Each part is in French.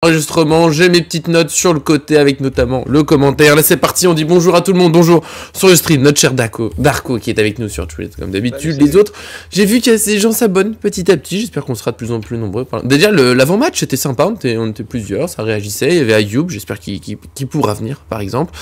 l'enregistrement, j'ai mes petites notes sur le côté avec notamment le commentaire. Là c'est parti, on dit bonjour à tout le monde, bonjour sur le stream, notre cher Darko qui est avec nous sur Twitch comme d'habitude. Les autres, j'ai vu que ces gens s'abonnent petit à petit, j'espère qu'on sera de plus en plus nombreux. Déjà l'avant-match était sympa, on était plusieurs, ça réagissait, il y avait Ayoub, j'espère qu'il pourra venir par exemple.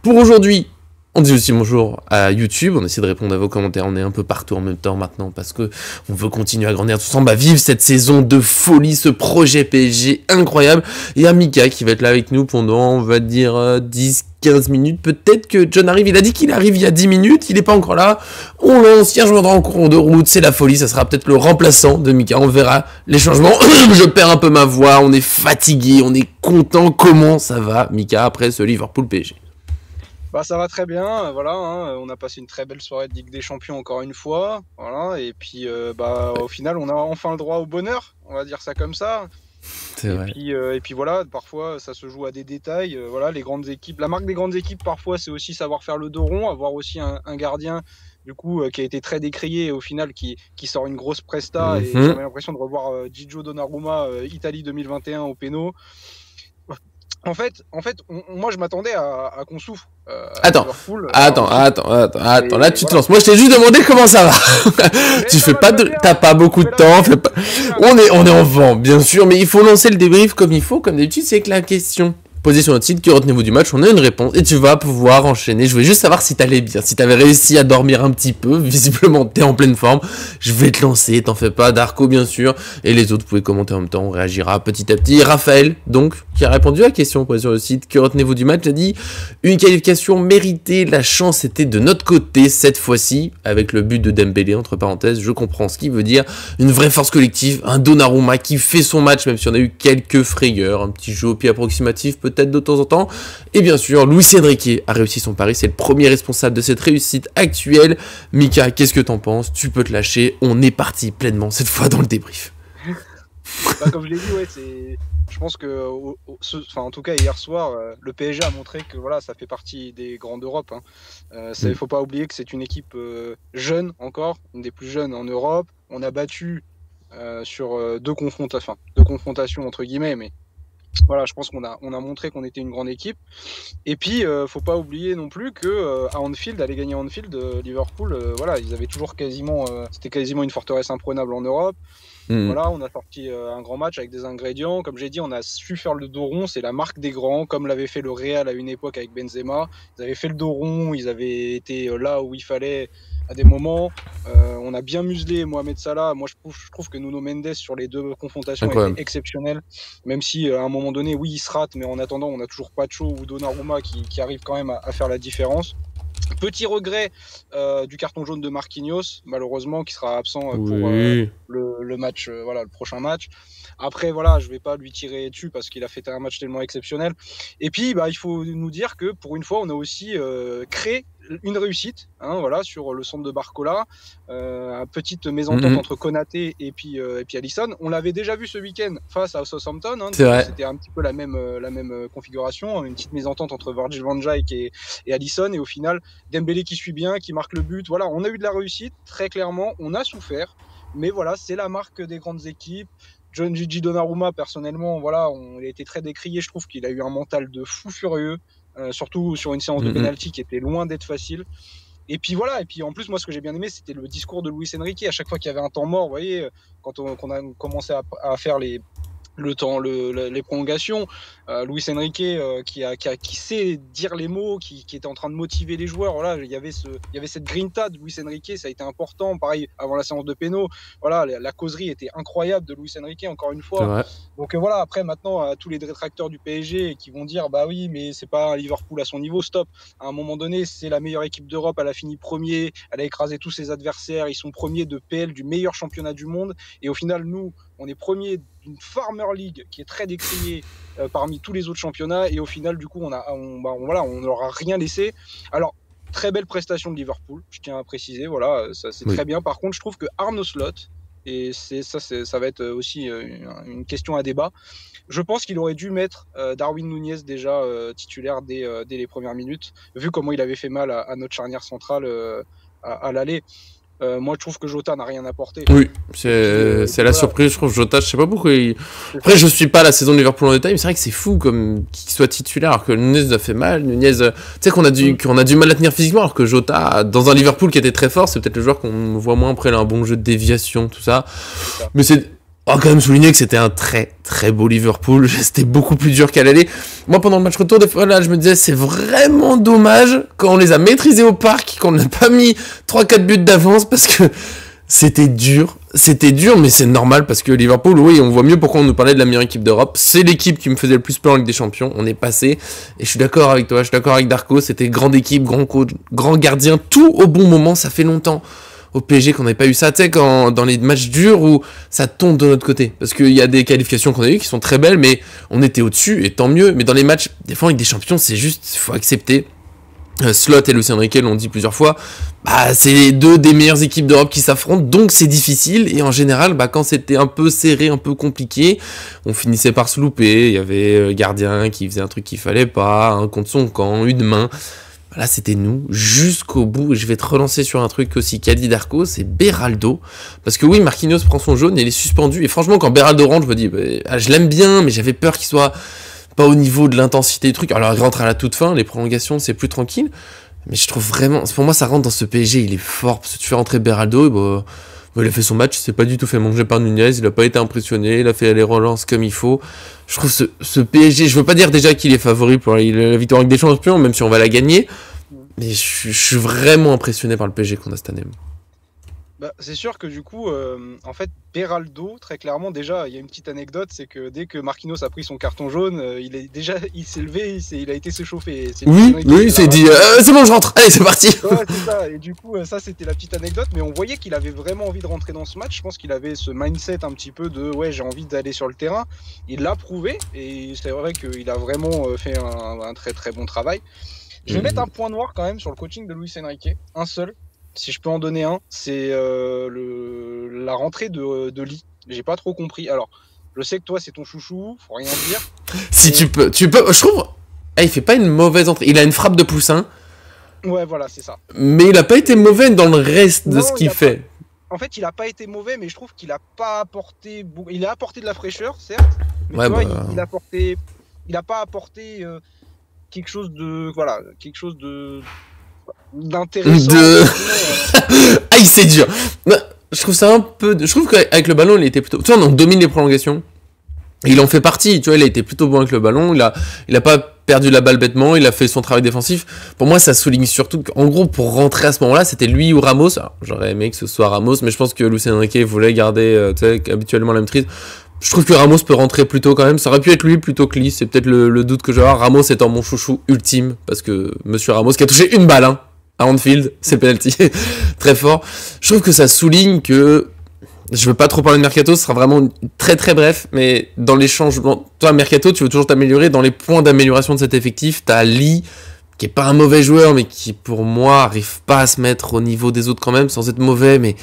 Pour aujourd'hui, on dit aussi bonjour à YouTube, on essaie de répondre à vos commentaires, on est un peu partout en même temps maintenant parce que on veut continuer à grandir tous ensemble, à vivre cette saison de folie, ce projet PSG incroyable. Et à Mika qui va être là avec nous pendant, on va dire, 10-15 minutes. Peut-être que John arrive, il a dit qu'il arrive il y a 10 minutes, il est pas encore là. On lance, il y a un changement en cours de route, c'est la folie, ça sera peut-être le remplaçant de Mika, on verra les changements. Je perds un peu ma voix, on est fatigué, on est content. Comment ça va Mika après ce Liverpool PSG? Bah ça va très bien, voilà, hein, on a passé une très belle soirée de Ligue des Champions encore une fois, voilà, et puis au final on a enfin le droit au bonheur, on va dire ça comme ça. C'est vrai. Et puis voilà, parfois ça se joue à des détails, voilà, les grandes équipes, la marque des grandes équipes parfois c'est aussi savoir faire le dos rond, avoir aussi un gardien du coup qui a été très décrié et au final qui sort une grosse presta et j'avais l'impression de revoir Gigio Donnarumma Italie 2021 au péno. En fait, moi je m'attendais à qu'on souffre. Attends, là tu te lances. Moi je t'ai juste demandé comment ça va. Tu fais pas de, t'as pas beaucoup de temps. On est en vent, bien sûr, mais il faut lancer le débrief comme il faut, comme d'habitude. C'est que la question posée sur notre site, que retenez-vous du match, on a une réponse et tu vas pouvoir enchaîner. Je voulais juste savoir si t'allais bien, si t'avais réussi à dormir un petit peu. Visiblement t'es en pleine forme. Je vais te lancer, t'en fais pas. Darko bien sûr, et les autres vous pouvez commenter en même temps. On réagira petit à petit. Raphaël donc qui a répondu à la question posée sur le site, que retenez-vous du match, a dit une qualification méritée. La chance était de notre côté cette fois-ci avec le but de Dembélé entre parenthèses. Je comprends ce qu'il veut dire. Une vraie force collective, un Donnarumma qui fait son match même si on a eu quelques frayeurs, un petit jeu au pied approximatif peut-être de temps en temps. Et bien sûr, Luis Enrique a réussi son pari, c'est le premier responsable de cette réussite actuelle. Mika, qu'est-ce que t'en penses? Tu peux te lâcher, on est parti pleinement cette fois dans le débrief. Bah, comme je l'ai dit, ouais, je pense que, en tout cas hier soir, le PSG a montré que voilà, ça fait partie des grands d'Europe. Hein. Il faut pas oublier que c'est une équipe jeune encore, une des plus jeunes en Europe. On a battu sur deux confrontations entre guillemets, mais voilà, je pense qu'on a montré qu'on était une grande équipe. Et puis, faut pas oublier non plus que à Anfield, aller gagner à Anfield, Liverpool, voilà, ils avaient toujours c'était quasiment une forteresse imprenable en Europe. Voilà, on a sorti un grand match avec des ingrédients. Comme j'ai dit, on a su faire le dos rond, c'est la marque des grands, comme l'avait fait le Real à une époque avec Benzema. Ils avaient fait le dos rond, ils avaient été là où il fallait à des moments. On a bien muselé Mohamed Salah. Moi, je trouve que Nuno Mendes sur les deux confrontations était exceptionnel. Même si à un moment donné, oui, il se rate, mais en attendant, on a toujours Pacho ou Donnarumma qui arrivent quand même à faire la différence. Petit regret du carton jaune de Marquinhos, malheureusement, qui sera absent pour le match, voilà, le prochain match. Après, voilà, je vais pas lui tirer dessus parce qu'il a fait un match tellement exceptionnel. Et puis, il faut nous dire que pour une fois, on a aussi créé une réussite, hein, voilà, sur le centre de Barcola, une petite mésentente entre Konaté et puis Alisson. On l'avait déjà vu ce week-end face à Southampton, hein, c'était un petit peu la même configuration, une petite mésentente entre Virgil van Dijk et Alisson, et au final Dembélé qui suit bien, qui marque le but. Voilà, on a eu de la réussite, très clairement, on a souffert, mais voilà, c'est la marque des grandes équipes. John Gigi Donnarumma, personnellement, voilà, il a été très décrié. Je trouve qu'il a eu un mental de fou furieux, surtout sur une séance de pénalty qui était loin d'être facile. Et puis voilà, et puis en plus, moi, ce que j'ai bien aimé, c'était le discours de Luis Enrique. À chaque fois qu'il y avait un temps mort, vous voyez, quand on a commencé à faire les prolongations, Luis Enrique qui sait dire les mots, qui était en train de motiver les joueurs. Voilà, il y avait cette grinta de Luis Enrique, ça a été important. Pareil avant la séance de péno, voilà, la causerie était incroyable de Luis Enrique encore une fois. Donc voilà, après maintenant tous les détracteurs du PSG qui vont dire bah oui, mais c'est pas un Liverpool à son niveau, stop. À un moment donné, c'est la meilleure équipe d'Europe, elle a fini premier, elle a écrasé tous ses adversaires, ils sont premiers de PL, du meilleur championnat du monde, et au final nous on est premier d'une Farmer League qui est très décriée parmi tous les autres championnats, et au final du coup on leur a rien laissé. Alors très belle prestation de Liverpool, je tiens à préciser, voilà, ça c'est très bien. Par contre je trouve que Arne Slot, et ça va être aussi une question à débat, je pense qu'il aurait dû mettre Darwin Núñez déjà titulaire dès les premières minutes, vu comment il avait fait mal à notre charnière centrale à l'aller. Moi, je trouve que Jota n'a rien apporté. Oui, c'est la surprise, je trouve. Jota, je sais pas pourquoi. Après, je suis pas la saison de Liverpool en détail, mais c'est vrai que c'est fou comme qu'il soit titulaire, alors que Nunez a fait mal. Nunez, tu sais qu'on a du mal à tenir physiquement, alors que Jota, dans un Liverpool qui était très fort, c'est peut-être le joueur qu'on voit moins. Après, il a un bon jeu de déviation, tout ça. Mais c'est. On va quand même souligner que c'était un très très beau Liverpool. C'était beaucoup plus dur qu'à l'aller. Moi, pendant le match retour, des fois, là, je me disais, c'est vraiment dommage quand on les a maîtrisés au parc, qu'on n'a pas mis 3-4 buts d'avance, parce que c'était dur, mais c'est normal, parce que Liverpool, oui, on voit mieux pourquoi on nous parlait de la meilleure équipe d'Europe. C'est l'équipe qui me faisait le plus peur en Ligue des Champions. On est passé, et je suis d'accord avec toi, je suis d'accord avec Darko, c'était grande équipe, grand coach, grand gardien, tout au bon moment, ça fait longtemps. Au PSG qu'on n'avait pas eu ça, tu sais, dans les matchs durs où ça tombe de notre côté. Parce qu'il y a des qualifications qu'on a eues qui sont très belles, mais on était au-dessus, et tant mieux. Mais dans les matchs, des fois, avec des champions, c'est juste, il faut accepter. Slot et Luis Enrique l'ont dit plusieurs fois, bah, c'est les deux des meilleures équipes d'Europe qui s'affrontent, donc c'est difficile. Et en général, bah, quand c'était un peu serré, un peu compliqué, on finissait par se louper. Il y avait gardien qui faisait un truc qu'il fallait pas, un contre son camp, une main. Là, c'était nous, jusqu'au bout. Et je vais te relancer sur un truc aussi qu'a dit Darko, c'est Beraldo. Parce que oui, Marquinhos prend son jaune et il est suspendu. Et franchement, quand Beraldo rentre, je me dis, bah, je l'aime bien, mais j'avais peur qu'il soit pas au niveau de l'intensité du truc. Alors, il rentre à la toute fin, les prolongations, c'est plus tranquille. Mais je trouve vraiment, pour moi, ça rentre dans ce PSG, il est fort. Parce que tu fais rentrer Beraldo, et bah, il a fait son match, il s'est pas du tout fait manger par Nunez, il a pas été impressionné, il a fait les relances comme il faut. Je trouve ce PSG, je veux pas dire déjà qu'il est favori pour la victoire avec des champions, même si on va la gagner, mais je suis vraiment impressionné par le PSG qu'on a cette année. Bah, c'est sûr que du coup, en fait, Beraldo, très clairement, déjà, il y a une petite anecdote, c'est que dès que Marquinhos a pris son carton jaune, il s'est levé, il a été s'échauffer. Oui, il s'est dit, c'est bon, je rentre, allez, c'est parti. Ouais, c'est ça. Et du coup, ça, c'était la petite anecdote, mais on voyait qu'il avait vraiment envie de rentrer dans ce match. Je pense qu'il avait ce mindset un petit peu de, ouais, j'ai envie d'aller sur le terrain. Il l'a prouvé, et c'est vrai qu'il a vraiment fait un très très bon travail. Je vais mettre un point noir quand même sur le coaching de Luis Enrique, un seul. Si je peux en donner un, c'est la rentrée de Lee. J'ai pas trop compris. Alors, je sais que toi, c'est ton chouchou, faut rien dire. Si tu peux, je trouve, il fait pas une mauvaise entrée. Il a une frappe de poussin. Ouais, voilà, c'est ça. Mais il a pas été mauvais dans le reste de ce qu'il fait. En fait, il a pas été mauvais, mais je trouve qu'il a pas apporté. Il a apporté de la fraîcheur, certes. Mais ouais, tu vois, il a pas apporté quelque chose de, voilà, quelque chose d'intéressant. Aïe, c'est dur. Je trouve ça un peu. Je trouve qu'avec le ballon, il était plutôt. Tu vois, on domine les prolongations. Il en fait partie. Tu vois, il a été plutôt bon avec le ballon. Il a pas perdu la balle bêtement. Il a fait son travail défensif. Pour moi, ça souligne surtout qu'en gros, pour rentrer à ce moment-là, c'était lui ou Ramos. Alors, j'aurais aimé que ce soit Ramos, mais je pense que Luis Enrique voulait garder, tu sais, habituellement la maîtrise. Je trouve que Ramos peut rentrer plus tôt quand même. Ça aurait pu être lui plutôt que Lee. C'est peut-être le doute que j'ai. Ramos étant mon chouchou ultime. Parce que Monsieur Ramos, qui a touché une balle, hein, à Anfield, c'est penalty. Très fort. Je trouve que ça souligne que. Je veux pas trop parler de Mercato, ce sera vraiment très très bref. Mais dans les changements. Toi, Mercato, tu veux toujours t'améliorer. Dans les points d'amélioration de cet effectif, t'as Lee, qui est pas un mauvais joueur, mais qui pour moi arrive pas à se mettre au niveau des autres quand même, sans être mauvais. Mais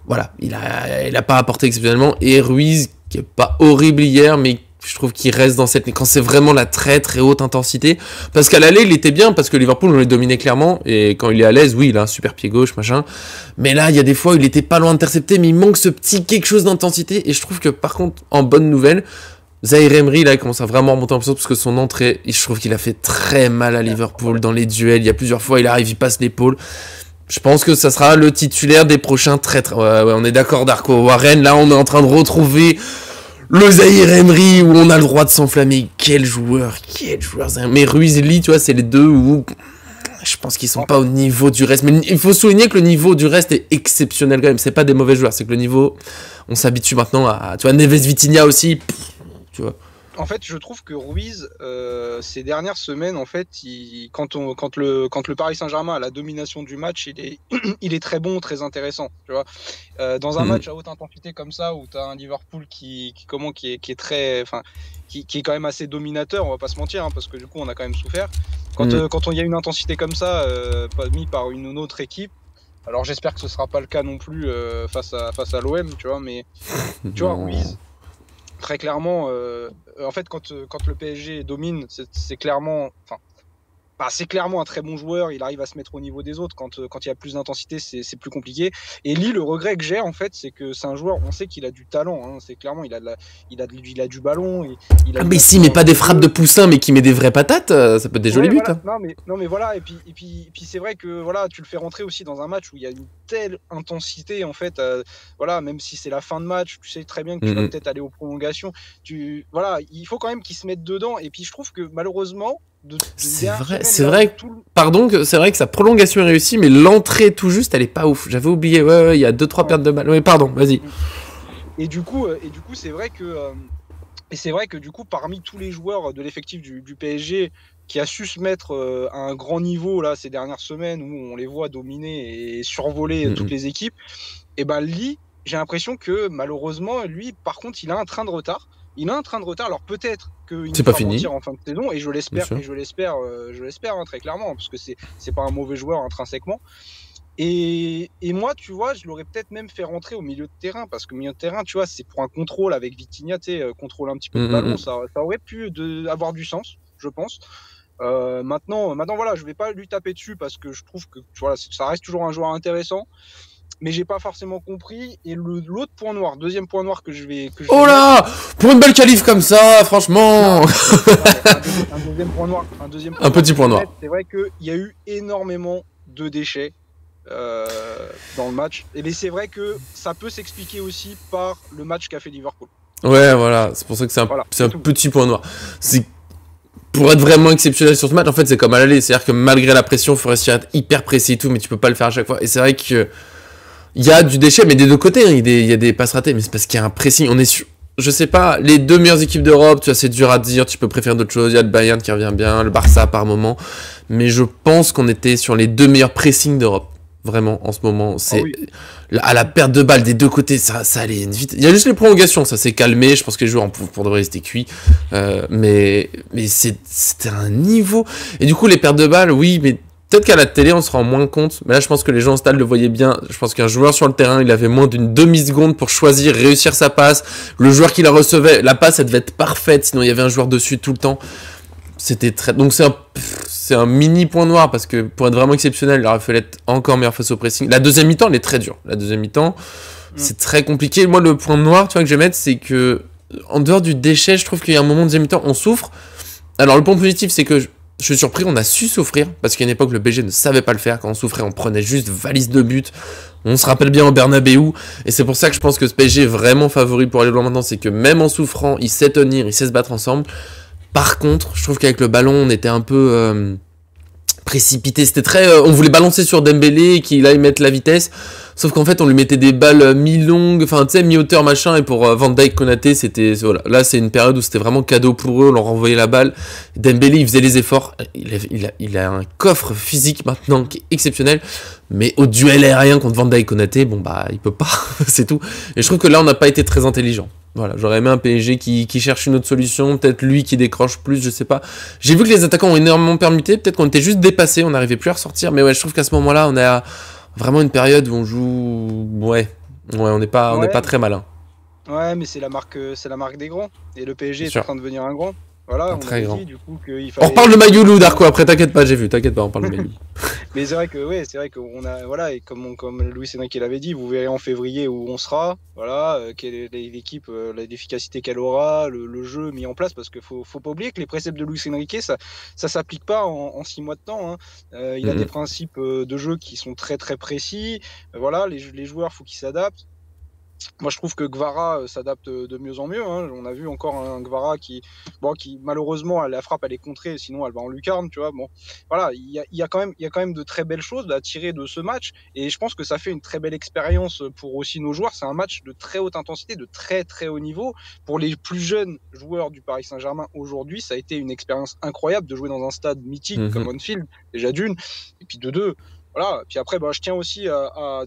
voilà, il a pas apporté exceptionnellement. Et Ruiz, qui est pas horrible hier, mais je trouve qu'il reste dans cette... Quand c'est vraiment la très très haute intensité. Parce qu'à l'aller, il était bien, parce que Liverpool, on les dominait clairement. Et quand il est à l'aise, oui, il a un super pied gauche, machin. Mais là, il y a des fois où il était pas loin d'intercepter, mais il manque ce petit quelque chose d'intensité. Et je trouve que par contre, en bonne nouvelle, Zaïre Emery, là, il commence à vraiment remonter en puissance, parce que son entrée, je trouve qu'il a fait très mal à Liverpool dans les duels. Il y a plusieurs fois, il arrive, il passe l'épaule. Je pense que ça sera le titulaire des prochains traîtres. Ouais, on est d'accord, Darko. Warren, là, on est en train de retrouver le Zaïre Emery où on a le droit de s'enflammer. Quel joueur. Mais Ruiz et Lee, tu vois, c'est les deux où je pense qu'ils sont pas au niveau du reste. Mais il faut souligner que le niveau du reste est exceptionnel quand même. C'est pas des mauvais joueurs, c'est que le niveau, on s'habitue maintenant à. Tu vois, Neves Vitinha aussi. Tu vois. En fait, je trouve que Ruiz, ces dernières semaines, en fait, quand le Paris Saint-Germain a la domination du match, il est très bon, très intéressant. Tu vois, dans un match à haute intensité comme ça, où tu as un Liverpool qui est très, enfin, qui est quand même assez dominateur, on va pas se mentir, hein, parce que du coup, on a quand même souffert. Quand il y a une intensité comme ça, mis par une autre équipe. Alors, j'espère que ce sera pas le cas non plus face à l'OM, tu vois, mais tu vois, Ruiz. Très clairement, en fait, quand le PSG domine, c'est clairement. Enfin, bah, c'est clairement un très bon joueur, il arrive à se mettre au niveau des autres. Quand il y a plus d'intensité, c'est plus compliqué. Et Lee, le regret que j'ai, en fait, c'est que c'est un joueur, on sait qu'il a du talent. Hein, c'est clairement, il a du ballon. Il a Ah, une mais action si, mais dans pas le des frappes de jeu. poussin, mais qui met des vraies patates, ça peut être des jolis Ouais, buts. voilà. Hein. Non, mais voilà. Et puis c'est vrai que voilà, tu le fais rentrer aussi dans un match où il y a une telle intensité, en fait. Voilà, même si c'est la fin de match, tu sais très bien que tu vas peut-être aller aux prolongations. Voilà, il faut quand même qu'il se mette dedans. Et puis je trouve que malheureusement, C'est vrai, pardon, c'est vrai que sa prolongation est réussie, mais l'entrée tout juste, elle est pas ouf. J'avais oublié, ouais, il y a 2-3 pertes de balles. Ouais, pardon, vas-y. Et du coup, c'est vrai que du coup, parmi tous les joueurs de l'effectif du PSG qui a su se mettre à un grand niveau là ces dernières semaines où on les voit dominer et survoler toutes les équipes, et ben Lee, j'ai l'impression que malheureusement, lui, par contre, il a un train de retard. Alors peut-être qu'il nous fera mentir en fin de saison, et je l'espère, hein, très clairement, parce que c'est pas un mauvais joueur intrinsèquement. Et moi, tu vois, je l'aurais peut-être même fait rentrer au milieu de terrain, parce que milieu de terrain, tu vois, c'est pour un contrôle avec Vitinha, tu sais, contrôle un petit peu de ballon, ça aurait pu avoir du sens, je pense. Maintenant, voilà, je vais pas lui taper dessus parce que je trouve que voilà, ça reste toujours un joueur intéressant, mais j'ai pas forcément compris. Et l'autre point noir, deuxième point noir que je vais oh là, pour une belle qualif comme ça, franchement. Non, un deuxième point noir, un petit point noir. C'est vrai qu'il y a eu énormément de déchets dans le match. Et c'est vrai que ça peut s'expliquer aussi par le match qu'a fait Liverpool. Ouais, voilà, c'est pour ça que c'est un petit point noir. C'est pour être vraiment exceptionnel sur ce match, en fait, c'est comme à l'aller. C'est-à-dire que malgré la pression, il faut réussir à être hyper précis et tout, mais tu peux pas le faire à chaque fois. Et c'est vrai que il y a du déchet, mais des deux côtés, hein. Il y a des passes ratées, mais c'est parce qu'il y a un pressing. On est sur, je sais pas, les deux meilleures équipes d'Europe, tu vois, c'est dur à dire, tu peux préférer d'autres choses. Il y a le Bayern qui revient bien, le Barça par moment, mais je pense qu'on était sur les deux meilleurs pressings d'Europe. Vraiment, en ce moment, c'est à la perte de balles des deux côtés, ça allait vite. Il y a juste les prolongations, ça s'est calmé. Je pense que les joueurs pour de vrai rester cuits, mais c'était un niveau. Et du coup, les pertes de balles, oui, mais peut-être qu'à la télé, on se rend moins compte. Mais là, je pense que les gens au stade le voyaient bien. Je pense qu'un joueur sur le terrain, il avait moins d'une demi-seconde pour choisir, réussir sa passe. Le joueur qui la recevait, la passe, elle devait être parfaite, sinon il y avait un joueur dessus tout le temps. C'était très... Donc c'est un mini point noir, parce que pour être vraiment exceptionnel, il aurait fallu être encore meilleur face au pressing. La deuxième mi-temps, elle est très dure. La deuxième mi-temps, c'est très compliqué. Moi, le point noir, tu vois, que je vais mettre, c'est que, en dehors du déchet, je trouve qu'il y a un moment de deuxième mi-temps, on souffre. Alors, le point positif, c'est que je suis surpris, on a su souffrir, parce qu'à une époque, le PSG ne savait pas le faire. Quand on souffrait, on prenait juste valise de but. On se rappelle bien au Bernabeu, et c'est pour ça que je pense que ce PSG est vraiment favori pour aller loin maintenant, c'est que même en souffrant, il sait tenir, il sait se battre ensemble. Par contre, je trouve qu'avec le ballon, on était un peu précipité. C'était très... on voulait balancer sur Dembélé, qu'il aille mettre la vitesse. Sauf qu'en fait, on lui mettait des balles mi-longues, enfin, tu sais, mi-hauteur, machin. Et pour Van Dijk, Konaté, c'était... Voilà. Là, c'est une période où c'était vraiment cadeau pour eux. On leur renvoyait la balle. Dembélé, il faisait les efforts. Il a un coffre physique maintenant qui est exceptionnel. Mais au duel aérien contre Van Dijk, Konaté, bon, bah, il peut pas. C'est tout. Et je trouve que là, on n'a pas été très intelligent. Voilà, j'aurais aimé un PSG qui cherche une autre solution, peut-être lui qui décroche plus, je sais pas. J'ai vu que les attaquants ont énormément permuté, peut-être qu'on était juste dépassés, on n'arrivait plus à ressortir, mais ouais, je trouve qu'à ce moment-là, on a vraiment une période où on joue... Ouais, on n'est pas très malin. Ouais, mais c'est la marque des grands, et le PSG est en train de devenir un grand. Voilà, on avait dit du coup qu'il fallait... On reparle de Mayoulou, Darko, après t'inquiète pas, j'ai vu, t'inquiète pas, on parle de Mayoulou. Mais c'est vrai qu'on a, voilà, et comme Luis Enrique l'avait dit, vous verrez en février où on sera, voilà, quelle est l'équipe, l'efficacité qu'elle aura, le jeu mis en place, parce qu'il faut pas oublier que les préceptes de Luis Enrique, ça s'applique pas en 6 mois de temps, hein. Il a des principes de jeu qui sont très très précis, voilà, les joueurs, faut qu'ils s'adaptent. Moi, je trouve que Guevara s'adapte de mieux en mieux, hein. On a vu encore un Guevara qui malheureusement, la frappe, elle est contrée, sinon elle va en lucarne, tu vois. Bon, voilà, il y a quand même de très belles choses à tirer de ce match, et je pense que ça fait une très belle expérience pour aussi nos joueurs. C'est un match de très haute intensité, de très très haut niveau. Pour les plus jeunes joueurs du Paris Saint-Germain aujourd'hui, ça a été une expérience incroyable de jouer dans un stade mythique comme Anfield, déjà d'une, et puis de deux. Voilà, puis après, je tiens aussi à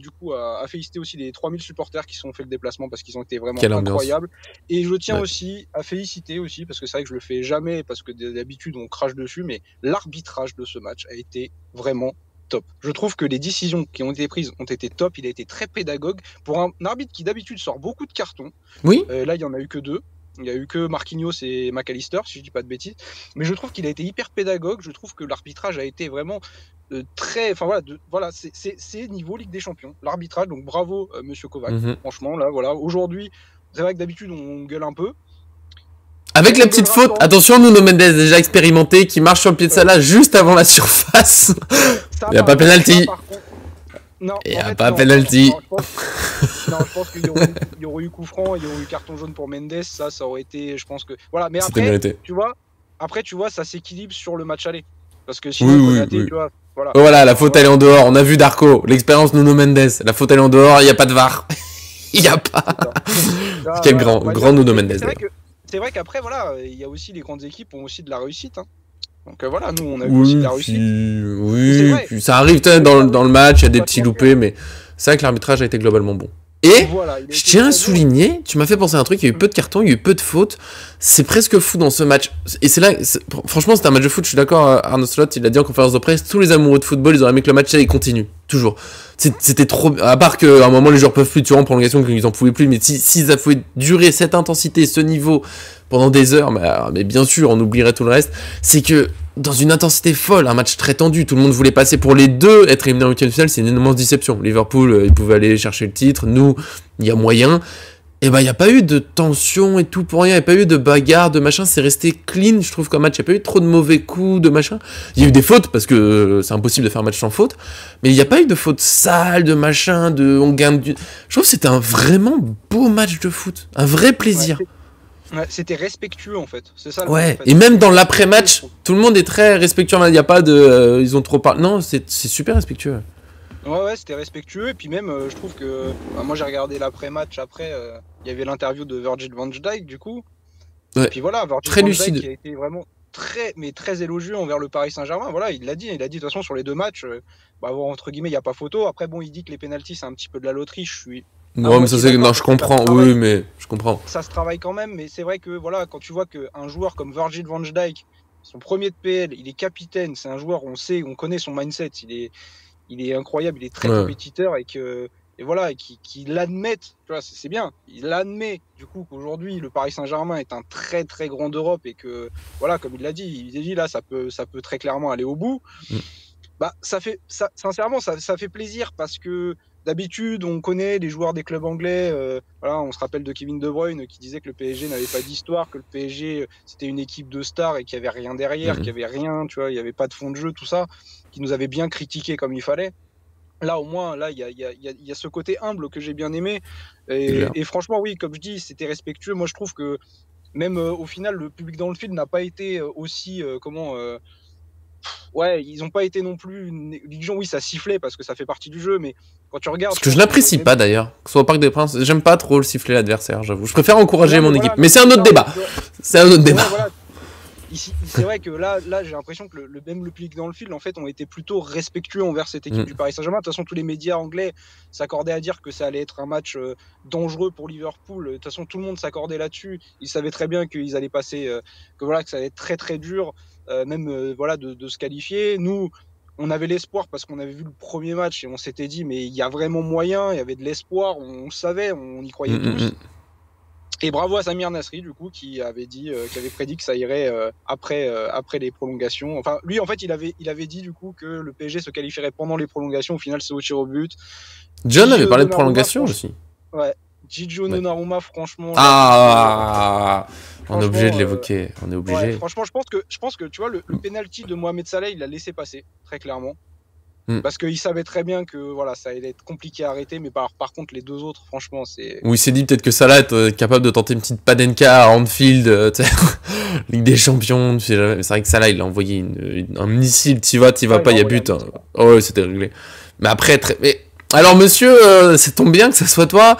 féliciter aussi les 3000 supporters qui sont fait le déplacement, parce qu'ils ont été vraiment incroyables. Et je tiens aussi à féliciter aussi, parce que c'est vrai que je le fais jamais, parce que d'habitude on crache dessus, mais l'arbitrage de ce match a été vraiment top. Je trouve que les décisions qui ont été prises ont été top. Il a été très pédagogue pour un arbitre qui d'habitude sort beaucoup de cartons. Oui. Là, il y en a eu que 2. Il n'y a eu que Marquinhos et McAllister, si je dis pas de bêtises. Mais je trouve qu'il a été hyper pédagogue. Je trouve que l'arbitrage a été vraiment très. Enfin voilà, c'est niveau Ligue des Champions. L'arbitrage, donc bravo, Monsieur Kovac. Franchement, là, voilà. Aujourd'hui, c'est vrai que d'habitude, on gueule un peu. Avec la petite faute, attention, Nuno Mendes déjà expérimenté, qui marche sur le pied de Salah juste avant la surface. Il n'y a pas penalty. Non, il n'y a pas penalty. Non, je pense qu'il y aurait eu coup franc, il y aurait eu carton jaune pour Mendes, ça aurait été, je pense que... Voilà, mais après, tu vois, ça s'équilibre sur le match aller. Parce que sinon, tu vois, voilà. Voilà, la faute elle est en dehors, on a vu Darko, l'expérience Nuno Mendes, la faute elle est en dehors, il n'y a pas de VAR. Il n'y a pas. Quel grand Nuno Mendes. C'est vrai qu'après, voilà, il y a aussi les grandes équipes ont aussi de la réussite. Hein. Donc voilà, nous, on a vu aussi de la réussite. Puis ça arrive dans le match, il y a des petits loupés, mais c'est vrai que l'arbitrage a été globalement bon. Et voilà, je tiens à souligner, tu m'as fait penser à un truc, il y a eu peu de cartons, il y a eu peu de fautes. C'est presque fou dans ce match. Et c'est là, franchement, c'était un match de foot, je suis d'accord, Arnaud Slot, il l'a dit en conférence de presse, tous les amoureux de football, ils auraient aimé que le match il continue, toujours. C'était trop... À part qu'à un moment, les joueurs peuvent plus tuer en prolongation, qu'ils en pouvaient plus, mais si ça pouvait durer cette intensité, ce niveau, pendant des heures, mais bien sûr, on oublierait tout le reste, c'est que dans une intensité folle, un match très tendu, tout le monde voulait passer pour les deux, être éliminé en huitième de finale, c'est une immense déception. Liverpool, ils pouvaient aller chercher le titre, nous, il y a moyen. Et il n'y a pas eu de tension et tout pour rien, il n'y a pas eu de bagarre, de machin, c'est resté clean, je trouve, comme match, il n'y a pas eu trop de mauvais coups, de machin. Il y a eu des fautes, parce que c'est impossible de faire un match sans faute, mais il n'y a pas eu de fautes sales, de machin, on gagne du... Je trouve que c'était un vraiment beau match de foot, un vrai plaisir. Ouais, c'était respectueux en fait, c'est ça. Ouais, et même dans l'après-match, tout le monde est très respectueux, il n'y a pas de... ils ont trop parlé... Non, c'est super respectueux. Ouais, c'était respectueux, et puis même, je trouve que... moi j'ai regardé l'après-match, après, il y avait l'interview de Virgil van Dijk, du coup. Ouais. Et puis voilà, Virgil van Dijk qui a été vraiment très élogieux envers le Paris Saint-Germain. Voilà, il l'a dit de toute façon sur les deux matchs, entre guillemets, il n'y a pas photo. Après, bon, il dit que les pénaltys, c'est un petit peu de la loterie, je suis... Non, mais ça c'est... Non, je comprends, oui, mais je comprends. Ça se travaille quand même, mais c'est vrai que, voilà, quand tu vois qu'un joueur comme Virgil van Dijk, son premier de PL, il est capitaine, c'est un joueur, on connaît son mindset, il est incroyable, il est très compétiteur et voilà, qu'il l'admette, tu vois, c'est bien. Il admet du coup qu'aujourd'hui le Paris Saint-Germain est un très très grand d'Europe et que voilà, comme il l'a dit, là ça peut très clairement aller au bout. Sincèrement, ça fait plaisir parce que d'habitude, on connaît les joueurs des clubs anglais. Voilà, on se rappelle de Kevin De Bruyne qui disait que le PSG n'avait pas d'histoire, que le PSG c'était une équipe de stars et qu'il n'y avait rien derrière, qu'il n'y avait rien, tu vois, il n'y avait pas de fond de jeu, tout ça, qui nous avait bien critiqué comme il fallait. Là, au moins, là, il y a ce côté humble que j'ai bien aimé. Et franchement, oui, comme je dis, c'était respectueux. Moi, je trouve que même au final, le public dans le film n'a pas été aussi ouais, ils n'ont pas été non plus une Ligue oui, ça sifflait parce que ça fait partie du jeu, mais quand tu regardes... Parce que je n'apprécie pas d'ailleurs, que ce soit au Parc des Princes, j'aime pas trop le siffler l'adversaire, j'avoue. Je préfère encourager mon équipe, mais c'est un autre débat. C'est un autre débat. Voilà. Ici, c'est vrai que là j'ai l'impression que même le public dans le field, en fait, ont été plutôt respectueux envers cette équipe du Paris Saint-Germain. De toute façon, tous les médias anglais s'accordaient à dire que ça allait être un match dangereux pour Liverpool. De toute façon, tout le monde s'accordait là-dessus. Ils savaient très bien qu'ils allaient passer, que ça allait être très très dur, de se qualifier. Nous, on avait l'espoir parce qu'on avait vu le premier match et on s'était dit, mais il y a vraiment moyen, il y avait de l'espoir, on savait, on y croyait tous. Et bravo à Samir Nasri, du coup, qui avait prédit que ça irait après les prolongations. Enfin, lui, en fait, il avait dit, du coup, que le PSG se qualifierait pendant les prolongations. Au final, c'est au tir au but. John avait parlé de prolongation aussi. Ouais. Gigio Donnarumma, franchement... on est obligé de l'évoquer. On est obligé. Ouais, franchement, je pense que tu vois, le penalty de Mohamed Salah, il l'a laissé passer, très clairement. Parce qu'il savait très bien que voilà, ça allait être compliqué à arrêter, mais par contre, les deux autres, franchement, c'est... Oui, il s'est dit peut-être que Salah est capable de tenter une petite Panenka à Anfield, Ligue des Champions. C'est vrai que Salah, il a envoyé un missile, t'y vas pas, il y a but. Hein. Oh, ouais, c'était réglé. Mais après, alors, monsieur, ça tombe bien que ça soit toi.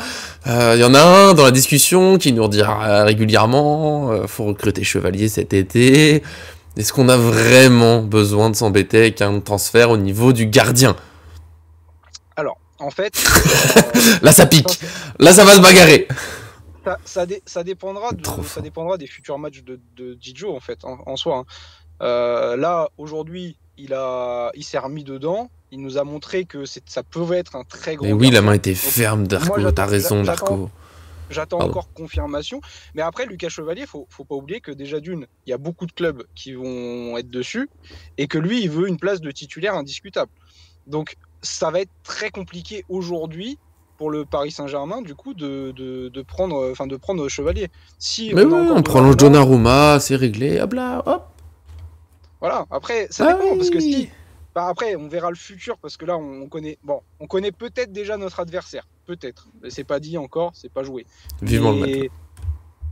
Il y en a un dans la discussion qui nous redira régulièrement faut recruter Chevalier cet été. Est-ce qu'on a vraiment besoin de s'embêter avec un transfert au niveau du gardien? Alors, en fait... là, ça pique. Là, ça va se bagarrer. Ça dépendra des futurs matchs de Gigio, en fait, en soi. Hein. Là, aujourd'hui, il s'est remis dedans. Il nous a montré que ça pouvait être un très gros... Mais oui, la main était ferme, Darko. T'as raison, Darko. j'attends Pardon. encore confirmation. Mais après, Lucas Chevalier, faut pas oublier que déjà d'une, il y a beaucoup de clubs qui vont être dessus et que lui, il veut une place de titulaire indiscutable. Donc, ça va être très compliqué aujourd'hui pour le Paris Saint-Germain, du coup, de prendre Chevalier. Si Mais on a oui, encore on prolonge Donnarumma, Donnarumma, c'est réglé, hop là, hop. voilà. Après, ça Ah dépend, parce que oui. si, bah après, on verra le futur, parce que là, on connaît peut-être déjà notre adversaire, peut-être. C'est pas dit encore, c'est pas joué. Vivement le match.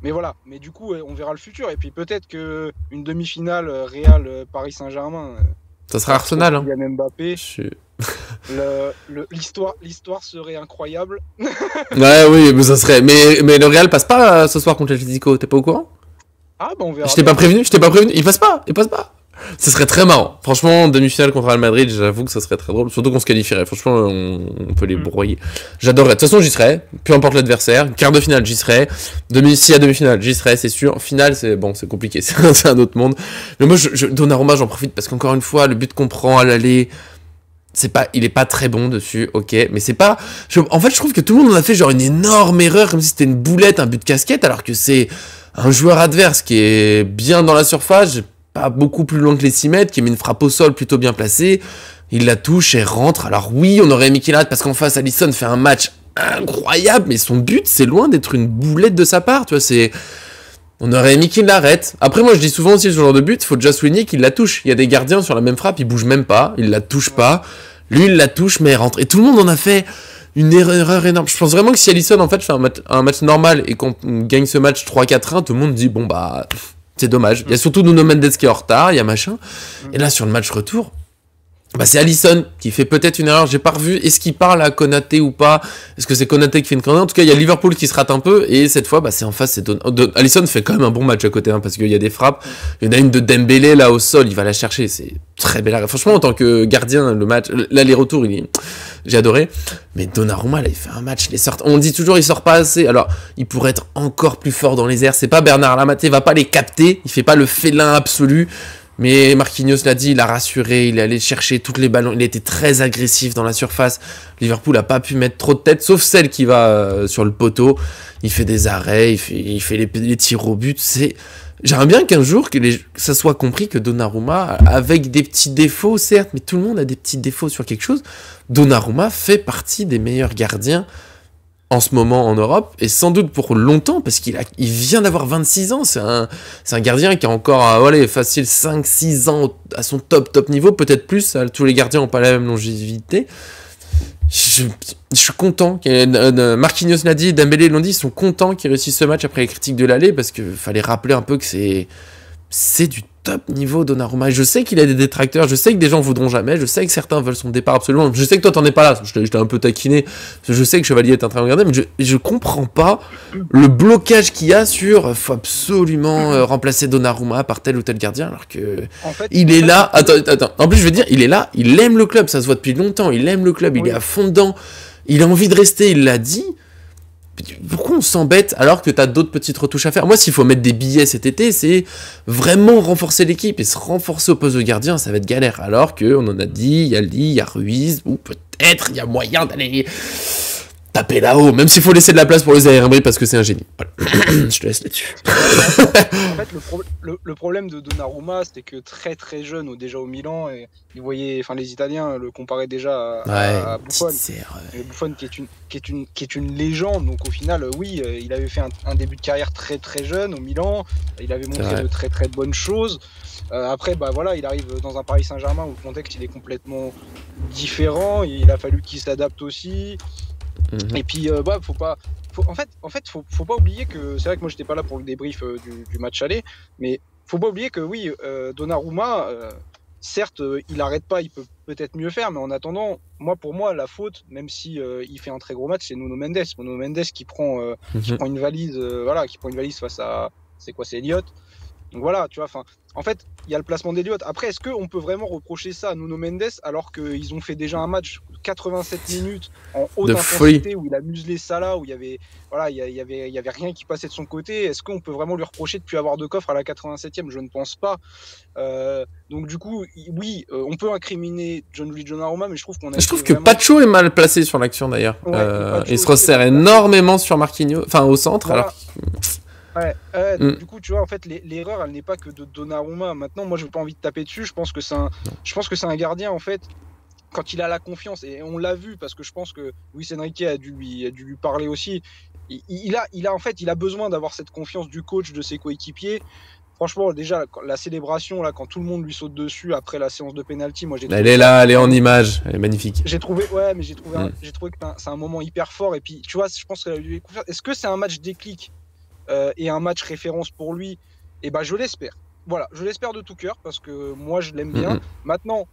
Mais voilà, mais du coup, on verra le futur. Et puis peut-être que une demi-finale Real Paris Saint-Germain, Ça sera Arsenal, hein. Kylian Mbappé, Je suis- l'histoire serait incroyable. Ouais, oui, mais ça serait. Mais le Real passe pas ce soir contre l'Atlético, t'es pas au courant? Ah bah on verra. Je t'ai pas prévenu, il passe pas, il passe pas. Ce serait très marrant. Franchement, demi-finale contre Real Madrid, j'avoue que ça serait très drôle. Surtout qu'on se qualifierait. Franchement, on peut les broyer. J'adorerais. De toute façon, j'y serais. Peu importe l'adversaire. Quart de finale, j'y serais. Si à demi-finale, j'y serais, c'est sûr. Finale, c'est bon, c'est compliqué. C'est un autre monde. Mais moi, Donnarumma, j'en profite parce qu'encore une fois, le but qu'on prend à l'aller, il est pas très bon dessus, ok, mais c'est pas, en fait, je trouve que tout le monde en a fait genre une énorme erreur, comme si c'était une boulette, un but de casquette, alors que c'est un joueur adverse qui est bien dans la surface, pas beaucoup plus loin que les 6 mètres, qui met une frappe au sol plutôt bien placée, il la touche et rentre. Alors oui, on aurait aimé qu'il arrête parce qu'en face, Alisson fait un match incroyable, mais son but, c'est loin d'être une boulette de sa part, tu vois, on aurait aimé qu'il l'arrête. Après, moi, je dis souvent aussi, ce genre de but, faut déjà souligner qu'il la touche. Il y a des gardiens sur la même frappe, ils bougent même pas, ils la touchent pas. Lui, il la touche, mais elle rentre. Et tout le monde en a fait une erreur énorme. Je pense vraiment que si Alisson, en fait, fait un match normal et qu'on gagne ce match 3-4-1, tout le monde dit, bon, bah, c'est dommage. Il y a surtout Nuno Mendes qui est en retard, il y a machin. Et là, sur le match retour, bah, c'est Alisson qui fait peut-être une erreur. J'ai pas revu. Est-ce qu'il parle à Konaté ou pas? Est-ce que c'est Konaté qui fait une connerie? En tout cas, il y a Liverpool qui se rate un peu. Et cette fois, bah, c'est en face. Alisson fait quand même un bon match à côté, hein, parce qu'il y a des frappes. Il y en a une de Dembélé là au sol. Il va la chercher. C'est très belle. Franchement, en tant que gardien, le match, l'aller-retour, j'ai adoré. Mais Donnarumma, là, il fait un match. On dit toujours, il sort pas assez. Alors, il pourrait être encore plus fort dans les airs. C'est pas Bernard Lamaté, va pas les capter. Il fait pas le félin absolu. Mais Marquinhos l'a dit, il a rassuré, il est allé chercher tous les ballons, il a été très agressif dans la surface. Liverpool a pas pu mettre trop de tête, sauf celle qui va sur le poteau. Il fait des arrêts, il fait les tirs au but. J'aimerais bien qu'un jour ça soit compris que Donnarumma, avec des petits défauts, certes, mais tout le monde a des petits défauts sur quelque chose. Donnarumma fait partie des meilleurs gardiens en ce moment en Europe, et sans doute pour longtemps, parce il vient d'avoir 26 ans, c'est un gardien qui a encore, voilà, facile 5-6 ans à son top niveau, peut-être plus, tous les gardiens n'ont pas la même longévité. Je suis content, Marquinhos l'a dit, Dembélé l'ont dit, ils sont contents qu'ils réussissent ce match après les critiques de l'aller, parce qu'il fallait rappeler un peu que c'est du top niveau Donnarumma. Je sais qu'il a des détracteurs, je sais que des gens voudront jamais, je sais que certains veulent son départ absolument, je sais que toi t'en es pas là, je t'ai un peu taquiné, je sais que Chevalier est en train de regarder, mais je comprends pas le blocage qu'il y a sur faut absolument remplacer Donnarumma par tel ou tel gardien, alors que En fait, il est là, attends, en plus je veux dire, il est là, il aime le club, ça se voit depuis longtemps, il aime le club, il est à fond dedans, il a envie de rester, il l'a dit. Pourquoi on s'embête alors que t'as d'autres petites retouches à faire? Moi, s'il faut mettre des billets cet été, c'est vraiment renforcer l'équipe, et se renforcer au poste de gardien, ça va être galère. Alors que on en a dit, il y a Lee, il y a Ruiz, ou peut-être il y a moyen d'aller taper là-haut, même s'il faut laisser de la place pour les Emery parce que c'est un génie. Voilà. Je te laisse là-dessus. En fait, le problème de Donnarumma, c'était que très très jeune, déjà au Milan, et les Italiens le comparaient déjà à Buffon. Buffon qui est une légende, donc au final, oui, il avait fait un début de carrière très très jeune au Milan, il avait montré de très très bonnes choses. Après, bah voilà, il arrive dans un Paris Saint-Germain où le contexte il est complètement différent, il a fallu qu'il s'adapte aussi. Et puis, faut pas oublier que c'est vrai que moi j'étais pas là pour le débrief du match aller, mais faut pas oublier que oui, Donnarumma, certes, il arrête pas, il peut peut-être mieux faire, mais en attendant, pour moi, la faute, même si il fait un très gros match, c'est Nuno Mendes. Nuno Mendes qui prend une valise, qui prend une valise face à, c'est Elliott. Donc voilà, tu vois, en fait, il y a le placement d'Eliott. Après, est-ce qu'on peut vraiment reprocher ça à Nuno Mendes alors qu'ils ont fait déjà un match de 87 minutes en haute De folie. intensité où il a muselé Salah, où il y avait, voilà, il y avait rien qui passait de son côté? Est-ce qu'on peut vraiment lui reprocher de ne plus avoir de coffre à la 87e? Je ne pense pas. Donc du coup, oui, on peut incriminer Gianluigi Donnarumma, mais je trouve qu'on a Je été trouve que vraiment... Pacho est mal placé sur l'action d'ailleurs. Ouais, et Pacho Il se aussi est resserre mal placé. énormément sur Marquinhos, enfin au centre, Voilà. alors Ouais, donc du coup, tu vois, en fait, l'erreur, elle n'est pas que de Donnarumma. Maintenant, moi, je n'ai pas envie de taper dessus. Je pense que c'est un gardien, en fait, quand il a la confiance, et on l'a vu, parce que je pense que Luis Enrique a dû lui parler aussi. En fait, il a besoin d'avoir cette confiance du coach, de ses coéquipiers. Franchement, déjà, la célébration, là, quand tout le monde lui saute dessus après la séance de penalty, moi, j'ai trouvé elle est là, elle est en image, elle est magnifique. j'ai trouvé que c'est un moment hyper fort. Et puis, tu vois, je pense que est-ce que c'est un match déclic et un match référence pour lui? Et ben, je l'espère. Voilà, je l'espère de tout cœur parce que moi, je l'aime bien. Maintenant,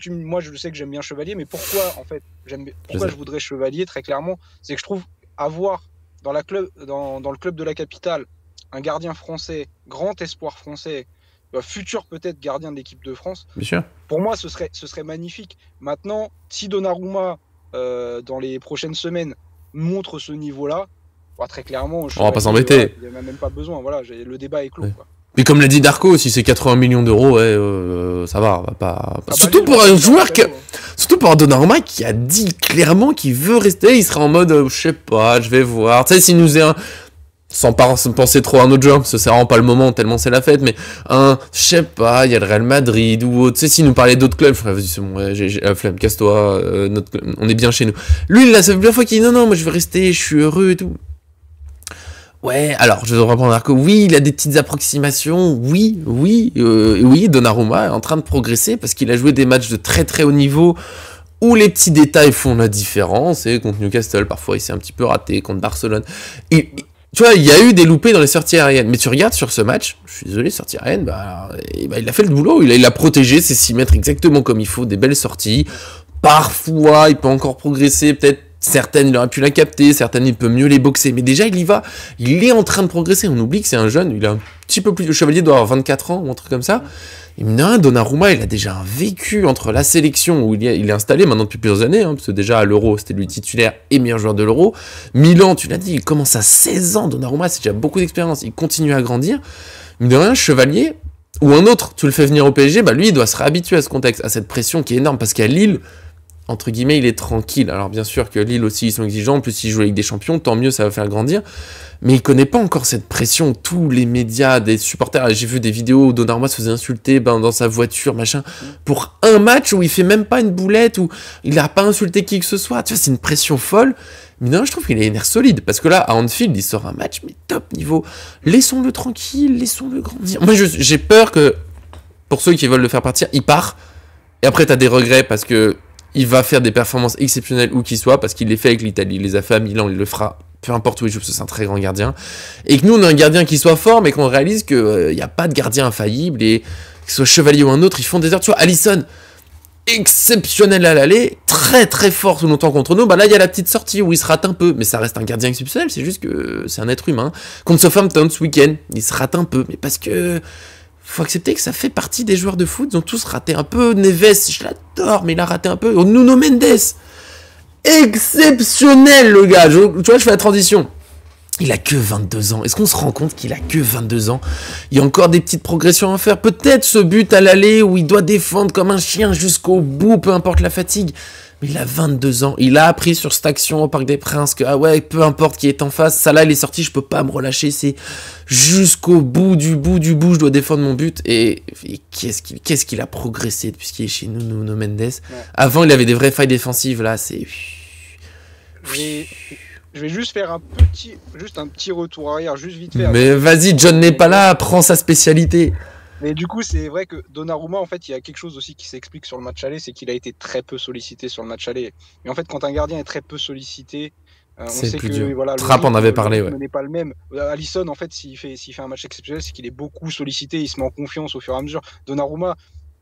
moi, je sais que j'aime bien Chevalier, mais pourquoi, en fait, je voudrais Chevalier, très clairement, c'est que je trouve avoir dans le club de la capitale un gardien français, grand espoir français, futur peut-être gardien de l'équipe de France. Bien sûr. Pour moi, ce serait magnifique. Maintenant, si Donnarumma, dans les prochaines semaines, montre ce niveau-là, très clairement, on va pas s'embêter. Il n'y en a même pas besoin. Voilà, le débat est clos. Ouais. Quoi. Mais comme l'a dit Darko, si c'est 80 millions d'euros, ça va, on va pas. Surtout pour un joueur surtout pour un Donnarumma qui a dit clairement qu'il veut rester, il sera en mode, je sais pas, je vais voir. Tu sais, s'il nous est sans penser trop à un autre joueur, parce que c'est vraiment pas le moment, tellement c'est la fête, mais je sais pas, il y a le Real Madrid, ou tu sais, s'il nous parlait d'autres clubs, vas-y, c'est bon, j'ai la flemme, casse-toi, on est bien chez nous. Lui, là, c'est la première fois qu'il dit, non, moi je vais rester, je suis heureux et tout. Ouais, alors, je vais reprendre Darko, oui, il a des petites approximations, oui, Donnarumma est en train de progresser, parce qu'il a joué des matchs de très très haut niveau, où les petits détails font la différence, et contre Newcastle, parfois il s'est un petit peu raté, contre Barcelone, tu vois, il y a eu des loupés dans les sorties aériennes. Mais tu regardes sur ce match, je suis désolé, sortie aérienne, il a fait le boulot. Il a protégé ses 6 mètres exactement comme il faut, des belles sorties. Parfois, il peut encore progresser. Peut-être certaines, il aurait pu la capter. Certaines, il peut mieux les boxer. Mais déjà, il y va. Il est en train de progresser. On oublie que c'est un jeune. Il a un petit peu plus. Le Chevalier doit avoir 24 ans ou un truc comme ça. Et non, Donnarumma, il a déjà un vécu entre la sélection où il est installé maintenant depuis plusieurs années, parce que déjà à l'Euro, c'était lui titulaire et meilleur joueur de l'Euro. Milan, tu l'as dit, il commence à 16 ans, Donnarumma, c'est déjà beaucoup d'expérience, il continue à grandir. Mais de rien, Chevalier, ou un autre, tu le fais venir au PSG, lui, il doit se réhabituer à ce contexte, à cette pression qui est énorme, parce qu'à Lille, entre guillemets, il est tranquille. Alors bien sûr que Lille aussi, ils sont exigeants, en plus il joue avec des champions, tant mieux, ça va faire grandir. Mais il connaît pas encore cette pression, tous les médias, des supporters. J'ai vu des vidéos où Donnarumma se faisait insulter dans sa voiture, machin, pour un match où il fait même pas une boulette, où il a pas insulté qui que ce soit. Tu vois, c'est une pression folle. Mais non, je trouve qu'il a une air solide, parce que là, à Anfield, il sort un match, mais top niveau. Laissons-le tranquille, laissons-le grandir. Moi, j'ai peur que, pour ceux qui veulent le faire partir, il part, et après t'as des regrets, parce que il va faire des performances exceptionnelles où qu'il soit, parce qu'il les fait avec l'Italie, il les a fait à Milan, il le fera peu importe où il joue, parce que c'est un très grand gardien. Et que nous, on a un gardien qui soit fort, mais qu'on réalise qu'il n'y a pas de gardien infaillible, et que ce soit Chevalier ou un autre, ils font des heures. Tu vois, Alisson, exceptionnel à l'aller, très très fort tout longtemps contre nous. Là, il y a la petite sortie où il se rate un peu, mais ça reste un gardien exceptionnel, c'est juste que c'est un être humain. Contre Southampton ce week-end, il se rate un peu, mais parce que faut accepter que ça fait partie des joueurs de foot, ils ont tous raté un peu. Neves, je l'adore, mais il a raté un peu. Nuno Mendes, exceptionnel le gars. Tu vois, je fais la transition. Il a que 22 ans. Est-ce qu'on se rend compte qu'il a que 22 ans? Il y a encore des petites progressions à faire. Peut-être ce but à l'aller où il doit défendre comme un chien jusqu'au bout, peu importe la fatigue. Mais il a 22 ans. Il a appris sur cette action au Parc des Princes que, peu importe qui est en face, ça là, il est sorti, je peux pas me relâcher. C'est jusqu'au bout du bout, je dois défendre mon but. Et qu'est-ce qu'il a progressé depuis qu'il est chez nous, Nuno Mendes. Ouais. Avant, il avait des vraies failles défensives. Là, c'est... Je vais juste faire un petit retour arrière, juste vite fait. Mais vas-y, John n'est pas là, prends sa spécialité. Mais du coup, c'est vrai que Donnarumma, en fait, il y a quelque chose aussi qui s'explique sur le match aller, c'est qu'il a été très peu sollicité sur le match aller. Et en fait, quand un gardien est très peu sollicité, on sait que dur. Voilà, Trapp en avait parlé, ouais. n'est pas le même. Alisson, en fait, s'il fait un match exceptionnel, c'est qu'il est beaucoup sollicité, il se met en confiance au fur et à mesure. Donnarumma,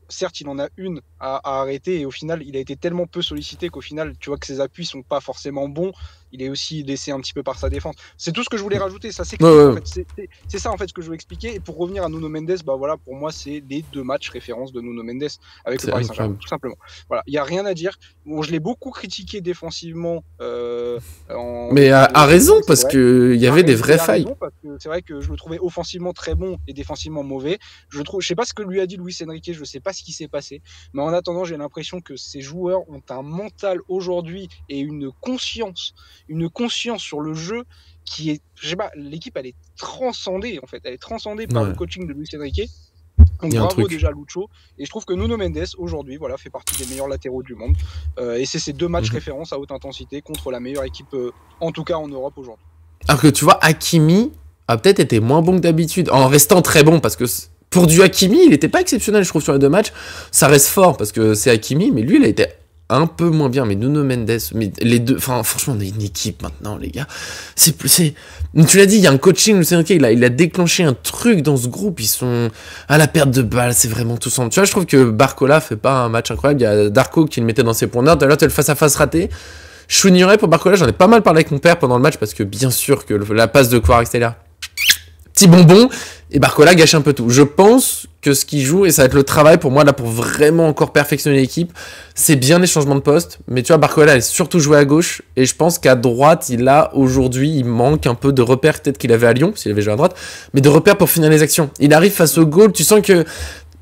certes, il en a une à arrêter et au final, il a été tellement peu sollicité qu'au final, tu vois que ses appuis sont pas forcément bons. il est aussi laissé un petit peu par sa défense. C'est tout ce que je voulais rajouter, ça c'est ouais. c'est ça en fait ce que je veux expliquer. Et pour revenir à Nuno Mendes, bah voilà, pour moi c'est les 2 matchs référence de Nuno Mendes avec le Paris Saint-Germain, tout simplement. Voilà, il y a rien à dire. Bon, je l'ai beaucoup critiqué défensivement. Mais à raison, parce que il y avait des vraies failles. C'est vrai que je le trouvais offensivement très bon et défensivement mauvais. Je sais pas ce que lui a dit Luis Enrique, je sais pas ce qui s'est passé, mais en attendant, j'ai l'impression que ces joueurs ont un mental aujourd'hui et une conscience sur le jeu qui est, je sais pas, l'équipe elle est transcendée en fait, elle est transcendée par le coaching de Luis Enrique. Donc bravo déjà Lucho, et je trouve que Nuno Mendes aujourd'hui voilà, fait partie des meilleurs latéraux du monde, et c'est ces 2 matchs référence à haute intensité contre la meilleure équipe en tout cas en Europe aujourd'hui. Alors que tu vois, Hakimi a peut-être été moins bon que d'habitude, en restant très bon, parce que pour du Hakimi, il n'était pas exceptionnel je trouve sur les 2 matchs, ça reste fort parce que c'est Hakimi, mais lui il a été un peu moins bien, mais Nuno Mendes, mais les deux, enfin franchement on est une équipe maintenant les gars, tu l'as dit, il y a un coaching, il a déclenché un truc dans ce groupe, ils sont à la perte de balle, c'est vraiment tout semble. Tu vois, je trouve que Barcola fait pas un match incroyable, il y a Darko qui le mettait dans ses points d'heure, d'ailleurs tu as le face-à-face raté, je soulignerais pour Barcola, j'en ai pas mal parlé avec mon père pendant le match, parce que bien sûr que la passe de Kvaratskhelia, petit bonbon, et Barcola gâche un peu tout. Je pense que ce qui joue, et ça va être le travail pour moi, là, pour vraiment encore perfectionner l'équipe, c'est bien les changements de poste, mais tu vois, Barcola, il a surtout joué à gauche, et je pense qu'à droite, aujourd'hui, il manque un peu de repères, peut-être qu'il avait à Lyon, s'il avait joué à droite, mais de repères pour finir les actions. Il arrive face au goal, tu sens que,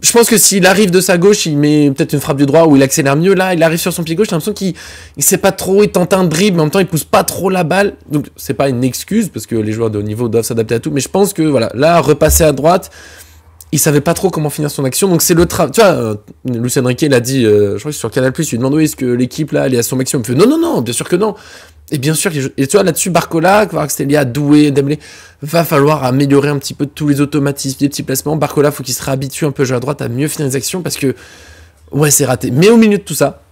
je pense que s'il arrive de sa gauche, il met peut-être une frappe du droit, ou il accélère mieux, là, il arrive sur son pied gauche, j'ai l'impression qu'il sait pas trop, il tente un dribble, mais en même temps, il pousse pas trop la balle, donc c'est pas une excuse, parce que les joueurs de haut niveau doivent s'adapter à tout, mais je pense que, voilà, là, repasser à droite, il savait pas trop comment finir son action, donc c'est le travail. Tu vois, Luis Enrique l'a dit, je crois que sur Canal+, il lui demande est-ce que l'équipe là, elle est à son maximum. Il fait non, bien sûr que non. Et bien sûr, et tu vois, là-dessus, Barcola, Kvaratskhelia, Doué, Dembélé, va falloir améliorer un petit peu tous les automatismes, les petits placements. Barcola, faut qu'il se réhabitue un peu à droite à mieux finir les actions, parce que, ouais, c'est raté. Mais au milieu de tout ça,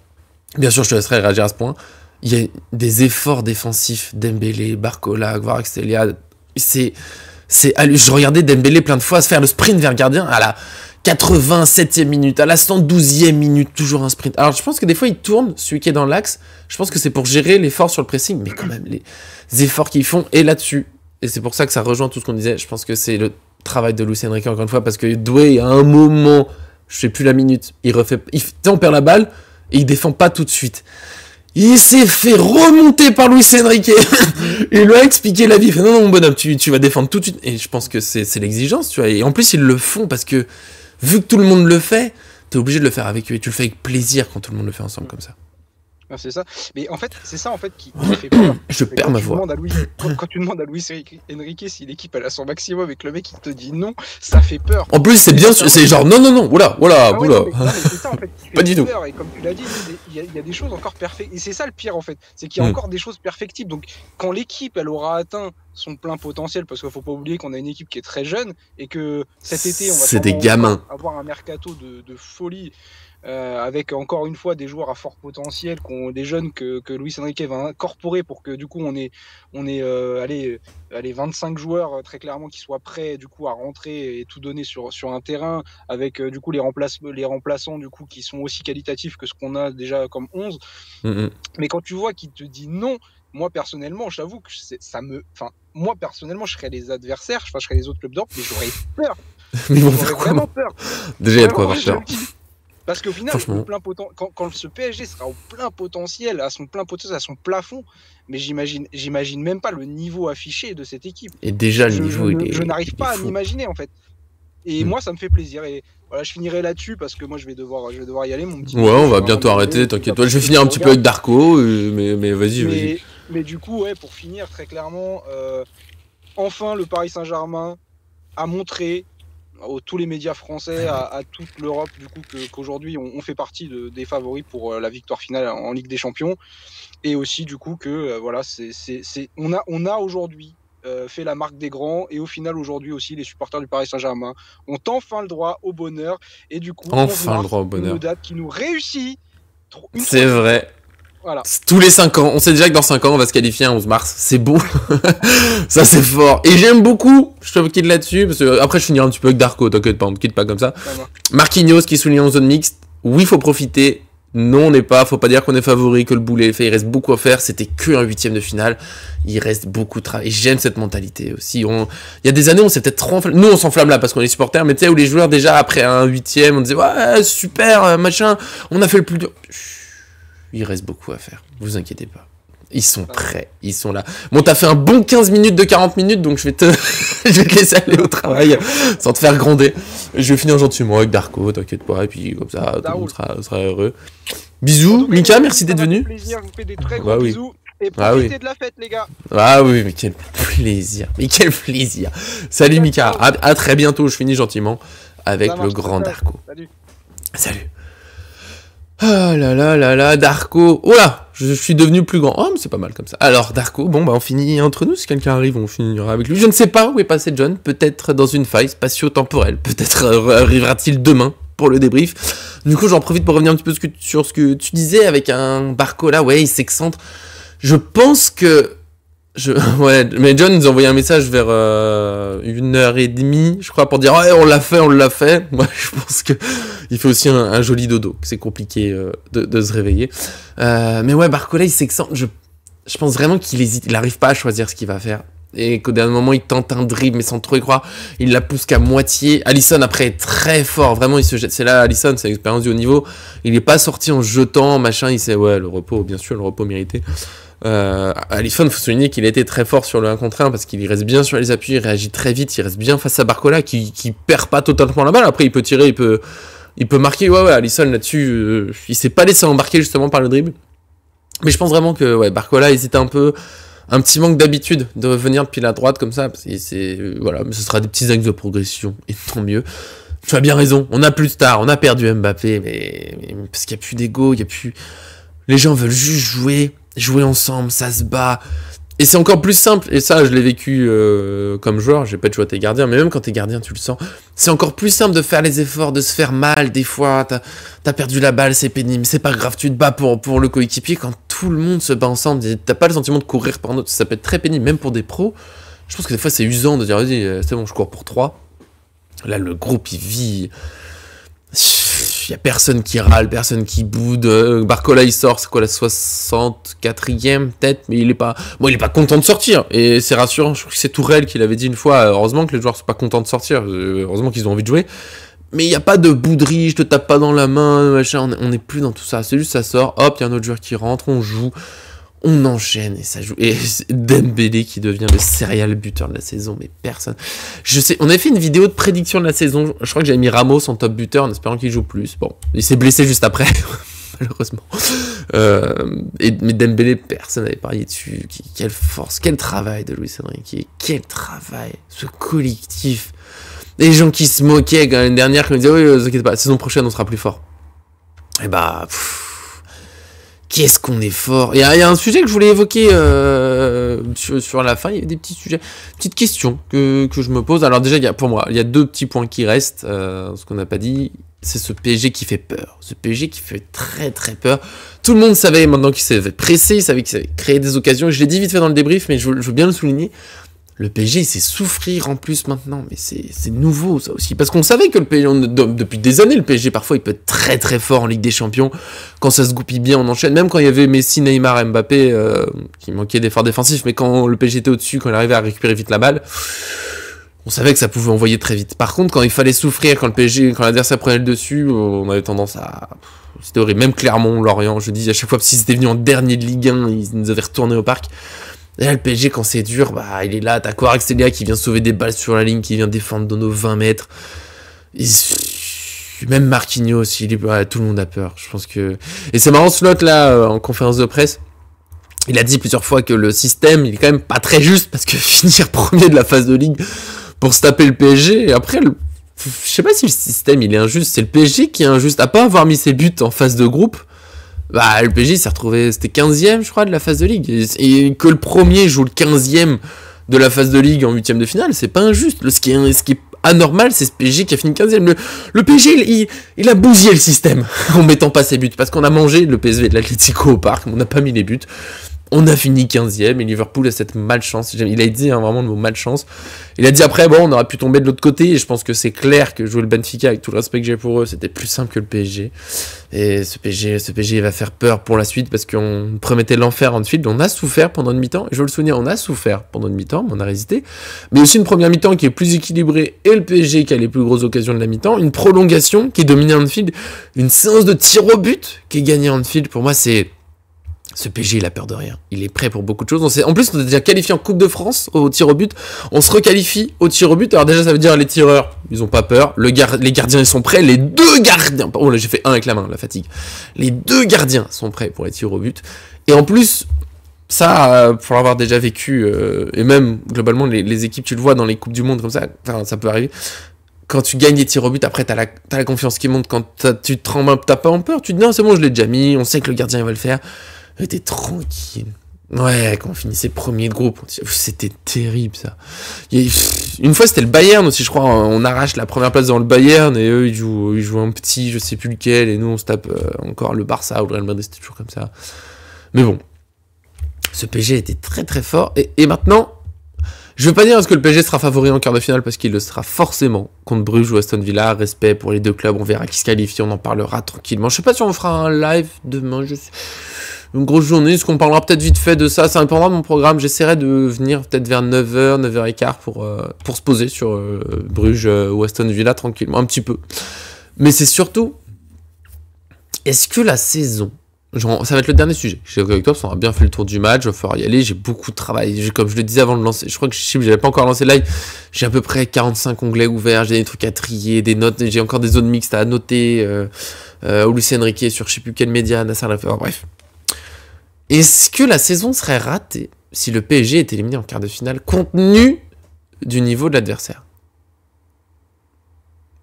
bien sûr, je te laisserai réagir à ce point, il y a des efforts défensifs, Dembélé, Barcola, Kvaratskhelia, je regardais Dembélé plein de fois se faire le sprint vers le gardien à la 87e minute, à la 112e minute, toujours un sprint. Alors je pense que des fois il tourne, celui qui est dans l'axe, je pense que c'est pour gérer l'effort sur le pressing, mais quand même les efforts qu'ils font est là-dessus. Et c'est pour ça que ça rejoint tout ce qu'on disait, je pense que c'est le travail de Luis Enrique encore une fois, parce que Doué à un moment, je sais plus la minute, on perd la balle et il défend pas tout de suite. Il s'est fait remonter par Luis Enrique. Il lui a expliqué la vie. Il fait non, mon bonhomme, tu vas défendre tout de suite. Et je pense que c'est l'exigence, tu vois. Et en plus, ils le font parce que, vu que tout le monde le fait, t'es obligé de le faire avec eux. Et tu le fais avec plaisir quand tout le monde le fait ensemble comme ça. C'est ça. Mais en fait, c'est ça en fait qui fait peur. Je perds ma voix. Quand tu demandes à Luis Enrique si l'équipe elle a son maximum et que le mec il te dit non, ça fait peur. En plus, c'est bien sûr, c'est genre non, oula. C'est ça en fait. Pas du tout. Et comme tu l'as dit, il y a des choses encore perfectibles. Et c'est ça le pire en fait, c'est qu'il y a encore des choses perfectibles. Donc quand l'équipe elle aura atteint son plein potentiel, parce qu'il faut pas oublier qu'on a une équipe qui est très jeune et que cet été on va avoir un mercato de folie. Avec encore une fois des joueurs à fort potentiel, des jeunes que Luis Enrique va incorporer pour que du coup on ait 25 joueurs très clairement qui soient prêts du coup à rentrer et tout donner sur un terrain, avec du coup les remplaçants du coup qui sont aussi qualitatifs que ce qu'on a déjà comme 11. Mais quand tu vois qu'il te dit non, moi personnellement j'avoue que moi personnellement je serais les adversaires, je serais les autres clubs d'Europe, mais j'aurais peur. Mais j'aurais vraiment peur. Déjà il y a de quoi avoir peur. Parce qu'au final, quand ce PSG sera au plein potentiel, à son plafond, mais j'imagine même pas le niveau affiché de cette équipe. Et déjà, le niveau, je n'arrive pas à m'imaginer, en fait. Et moi, ça me fait plaisir. Et voilà, je finirai là-dessus parce que moi, je vais devoir y aller, mon petit. Ouais, on va bientôt arrêter, t'inquiète pas. Je vais finir un petit peu avec Darko, mais vas-y. Mais du coup, ouais, pour finir, très clairement, enfin, le Paris Saint-Germain a montré tous les médias français, à toute l'Europe, du coup, qu'aujourd'hui on fait partie des favoris pour la victoire finale en Ligue des Champions, et aussi du coup que voilà, on a aujourd'hui fait la marque des grands, et au final aujourd'hui aussi les supporters du Paris Saint-Germain ont enfin le droit au bonheur, et du coup enfin le droit au bonheur, une date qui nous réussit. C'est vrai. Voilà. Tous les 5 ans, on sait déjà que dans 5 ans on va se qualifier un 11 mars, c'est beau. Ça c'est fort. Et j'aime beaucoup, je te quitte là-dessus, parce que après je finirai un petit peu avec Darko, t'inquiète pas, on ne quitte pas comme ça. Marquinhos qui souligne en zone mixte, oui faut profiter, Non, on n'est pas, faut pas dire qu'on est favori, que le boulet est fait, il reste beaucoup à faire, c'était que un 8e de finale, il reste beaucoup de travail, et j'aime cette mentalité aussi, il y a des années on s'est peut-être trop enflammé, nous on s'enflamme là parce qu'on est supporters, mais tu sais où les joueurs déjà après un 8e, on disait ouais super, machin, on a fait le plus dur, il reste beaucoup à faire, vous inquiétez pas. Ils sont prêts, ils sont là. Bon, t'as fait un bon 15 minutes de 40 minutes, donc je vais te laisser aller au travail sans te faire gronder. Je vais finir gentiment avec Darko, t'inquiète pas, et puis comme ça, tout le monde sera heureux. Bisous, Mika, merci d'être venu. Plaisir, je vous fais des très gros bisous. Et profitez de la fête, les gars. Ah oui, mais quel plaisir. Mais quel plaisir. Salut Mika, à très bientôt, je finis gentiment avec le grand Darko. Salut. Ah là là là là, Darko. Oh là, je suis devenu plus grand. Oh, mais c'est pas mal comme ça. Alors, Darko, bon, bah on finit entre nous. Si quelqu'un arrive, on finira avec lui. Je ne sais pas où est passé John. Peut-être dans une faille spatio-temporelle. Peut-être arrivera-t-il demain pour le débrief. Du coup, j'en profite pour revenir un petit peu sur ce que tu disais avec un Barco là. Ouais, il s'excentre. Je pense que... Ouais, mais John nous a envoyé un message vers 1h30, je crois, pour dire ouais, on l'a fait. Moi, je pense que il fait aussi un joli dodo, que c'est compliqué de se réveiller. Mais ouais, Barcola, il s'excentre. Je pense vraiment qu'il hésite, il n'arrive pas à choisir ce qu'il va faire. Et qu'au dernier moment, il tente un dribble, mais sans trop y croire. Il la pousse qu'à moitié. Alisson, après, est très fort. Vraiment, il se jette. C'est là, Alisson, c'est l'expérience du haut niveau. Il n'est pas sorti en jetant, machin. Il sait, ouais, le repos, bien sûr, le repos mérité. Alisson, il faut souligner qu'il a été très fort sur le 1 contre 1 parce qu'il reste bien sur les appuis, il réagit très vite, il reste bien face à Barcola qui perd pas totalement la balle. Après, il peut tirer, il peut marquer. Ouais, Alisson là-dessus, il s'est pas laissé embarquer justement par le dribble. Mais je pense vraiment que ouais, Barcola hésite un peu. Un petit manque d'habitude de revenir depuis la droite comme ça. Voilà, mais ce sera des petits axes de progression et tant mieux. Tu as bien raison, on a plus de stars, on a perdu Mbappé, mais parce qu'il n'y a plus d'ego, il y a plus. Les gens veulent juste jouer ensemble, ça se bat. Et c'est encore plus simple, et ça je l'ai vécu comme joueur, j'ai pas de jouer à tes gardiens, mais même quand t'es gardien tu le sens, c'est encore plus simple de faire les efforts, de se faire mal, des fois t'as perdu la balle, c'est pénible, c'est pas grave, tu te bats pour le coéquipier, quand tout le monde se bat ensemble, t'as pas le sentiment de courir pour un autre, ça peut être très pénible, même pour des pros, je pense que des fois c'est usant de dire vas-y c'est bon je cours pour 3, là le groupe il vit... Il y a personne qui râle, personne qui boude. Barcola il sort, c'est quoi la 64e peut-être, mais il est pas content de sortir. Et c'est rassurant, je crois que c'est Tourelle qui l'avait dit une fois, heureusement que les joueurs sont pas contents de sortir, heureusement qu'ils ont envie de jouer. Mais il n'y a pas de bouderie, je te tape pas dans la main, machin, on n'est plus dans tout ça. C'est juste ça sort, hop, il y a un autre joueur qui rentre, on joue, on enchaîne et ça joue. Et Dembélé qui devient le serial buteur de la saison, mais personne. Je sais, on avait fait une vidéo de prédiction de la saison. Je crois que j'avais mis Ramos en top buteur en espérant qu'il joue plus. Bon, il s'est blessé juste après, malheureusement. Mais Dembélé, personne n'avait parié dessus. Quelle force, quel travail de Luis Enrique, quel travail, ce collectif. Les gens qui se moquaient l'année dernière, qui me disaient oui, ne vous inquiétez pas, la saison prochaine on sera plus fort. Et bah. Qu'est-ce qu'on est fort. Il y a un sujet que je voulais évoquer sur la fin, il y a des petits sujets, petites questions que je me pose. Alors déjà, pour moi, il y a 2 petits points qui restent, ce qu'on n'a pas dit, c'est ce PSG qui fait peur. Ce PSG qui fait très très peur. Tout le monde savait maintenant qu'il s'avait pressé, il savait qu'il savait créer des occasions. Je l'ai dit vite fait dans le débrief, mais je veux bien le souligner. Le PSG, c'est souffrir en plus maintenant, mais c'est nouveau ça aussi. Parce qu'on savait que le PSG, depuis des années, le PSG parfois il peut être très très fort en Ligue des Champions. Quand ça se goupille bien, on enchaîne. Même quand il y avait Messi, Neymar, Mbappé, qui manquaient d'efforts défensifs, mais quand le PSG était au-dessus, quand il arrivait à récupérer vite la balle, on savait que ça pouvait envoyer très vite. Par contre, quand il fallait souffrir, quand l'adversaire prenait le dessus, on avait tendance à... C'était horrible. Même Clermont, Lorient, je dis à chaque fois, s'ils étaient venus en dernier de Ligue 1, ils nous avaient retourné au parc. Et là, le PSG, quand c'est dur, bah, il est là, t'as Kvaratskhelia qui vient sauver des balles sur la ligne, qui vient défendre dans nos 20 mètres. Même Marquinhos, tout le monde a peur, je pense que... Et c'est marrant, Slot, là, en conférence de presse, il a dit plusieurs fois que le système, il est quand même pas très juste, parce que finir premier de la phase de Ligue pour se taper le PSG, et après, je sais pas si le système, il est injuste, c'est le PSG qui est injuste, à pas avoir mis ses buts en phase de groupe. Bah, le PSG s'est retrouvé, c'était 15e, je crois, de la phase de Ligue. Et que le premier joue le 15e de la phase de Ligue en 8e de finale, c'est pas injuste. Ce qui est anormal, c'est ce PSG qui a fini 15e. Le PSG, il a bousillé le système en mettant pas ses buts. Parce qu'on a mangé le PSV de l'Atlético au parc, on n'a pas mis les buts. On a fini 15e et Liverpool a cette malchance. Il a dit hein, vraiment le mot malchance. Il a dit après, bon, on aurait pu tomber de l'autre côté. Et je pense que c'est clair que jouer le Benfica, avec tout le respect que j'ai pour eux, c'était plus simple que le PSG. Et ce PSG va faire peur pour la suite parce qu'on promettait l'enfer en Anfield. On a souffert pendant une mi-temps. Je veux le souvenir, on a souffert pendant une mi-temps, mais on a résisté. Mais aussi une première mi-temps qui est plus équilibrée et le PSG qui a les plus grosses occasions de la mi-temps. Une prolongation qui est dominée en Anfield. Une séance de tir au but qui est gagnée en Anfield. Pour moi, c'est... Ce PSG, il a peur de rien. Il est prêt pour beaucoup de choses. En plus, on est déjà qualifié en Coupe de France au tir au but. On se requalifie au tir au but. Alors déjà, ça veut dire les tireurs, ils ont pas peur. Les gardiens, ils sont prêts. Les deux gardiens... Oh là, j'ai fait un avec la main, la fatigue. Les deux gardiens sont prêts pour les tirs au but. Et en plus, ça, pour l'avoir déjà vécu, et même, globalement, les équipes, tu le vois dans les Coupes du Monde comme ça, enfin, ça peut arriver. Quand tu gagnes des tirs au but, après, t'as la confiance qui monte. Quand tu te trembles, t'as pas en peur. Tu te dis, non, c'est bon, je l'ai déjà mis. On sait que le gardien, il va le faire. T'es tranquille. Ouais, quand on finissait premier de groupe, c'était terrible ça. Une fois c'était le Bayern aussi, je crois, on arrache la première place dans le Bayern et eux ils jouent un petit, je sais plus lequel, et nous on se tape encore le Barça ou le Real Madrid, c'était toujours comme ça. Mais bon, ce PSG était très très fort et maintenant, je veux pas dire est-ce que le PSG sera favori en quart de finale parce qu'il le sera forcément contre Bruges ou Aston Villa, respect pour les deux clubs, on verra qui se qualifie, on en parlera tranquillement. Je sais pas si on fera un live demain, une grosse journée, est-ce qu'on parlera peut-être vite fait de ça, ça dépendra de mon programme, j'essaierai de venir peut-être vers 9h, 9h15 pour se poser sur Bruges ou Aston Villa tranquillement, un petit peu. Mais c'est surtout, est-ce que la saison, genre, ça va être le dernier sujet, je suis d'accord avec toi, parce qu'on a bien fait le tour du match, il va falloir y aller, j'ai beaucoup de travail, comme je le disais avant de lancer, je crois que j'avais pas encore lancé le live, j'ai à peu près 45 onglets ouverts, j'ai des trucs à trier, des notes, j'ai encore des zones mixtes à noter, au Lucien Riquet sur je sais plus quel média, Nasser Lafeur, bref. Est-ce que la saison serait ratée si le PSG est éliminé en quart de finale compte tenu du niveau de l'adversaire?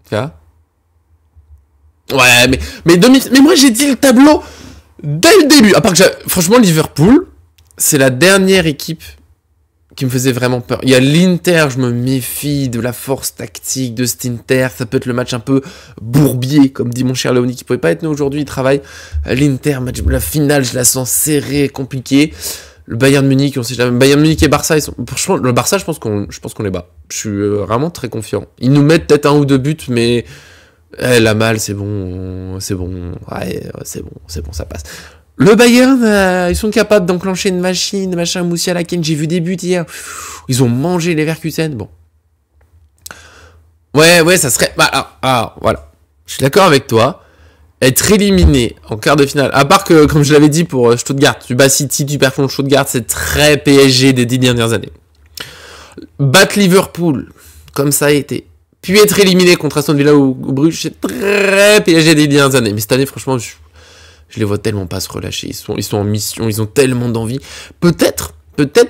Là ouais, mais moi j'ai dit le tableau dès le début. À part que franchement, Liverpool, c'est la dernière équipe qui me faisait vraiment peur. Il y a l'Inter, je me méfie de la force tactique de cet Inter. Ça peut être le match un peu bourbier, comme dit mon cher Léonie, qui pouvait pas être né aujourd'hui. Il travaille. L'Inter, la finale, je la sens serrée, compliquée. Le Bayern Munich, on sait jamais. Bayern Munich et Barça, franchement, le Barça, je pense qu'on les bat. Je suis vraiment très confiant. Ils nous mettent peut-être un ou deux buts, mais la malle, c'est bon. Ouais, c'est bon, ça passe. Le Bayern, ils sont capables d'enclencher une machine, machin, Moussiala Kane, j'ai vu des buts hier. Ils ont mangé les Leverkusen, bon. Ouais, ça serait... voilà. Je suis d'accord avec toi. Être éliminé en quart de finale, à part que, comme je l'avais dit pour Stuttgart, tu bats City, tu perds contre Stuttgart, c'est très PSG des 10 dernières années. Battre Liverpool, comme ça a été. Puis être éliminé contre Aston Villa ou Bruges, c'est très PSG des 10 dernières années. Mais cette année, franchement, je les vois tellement pas se relâcher. Ils sont en mission, ils ont tellement d'envie. Peut-être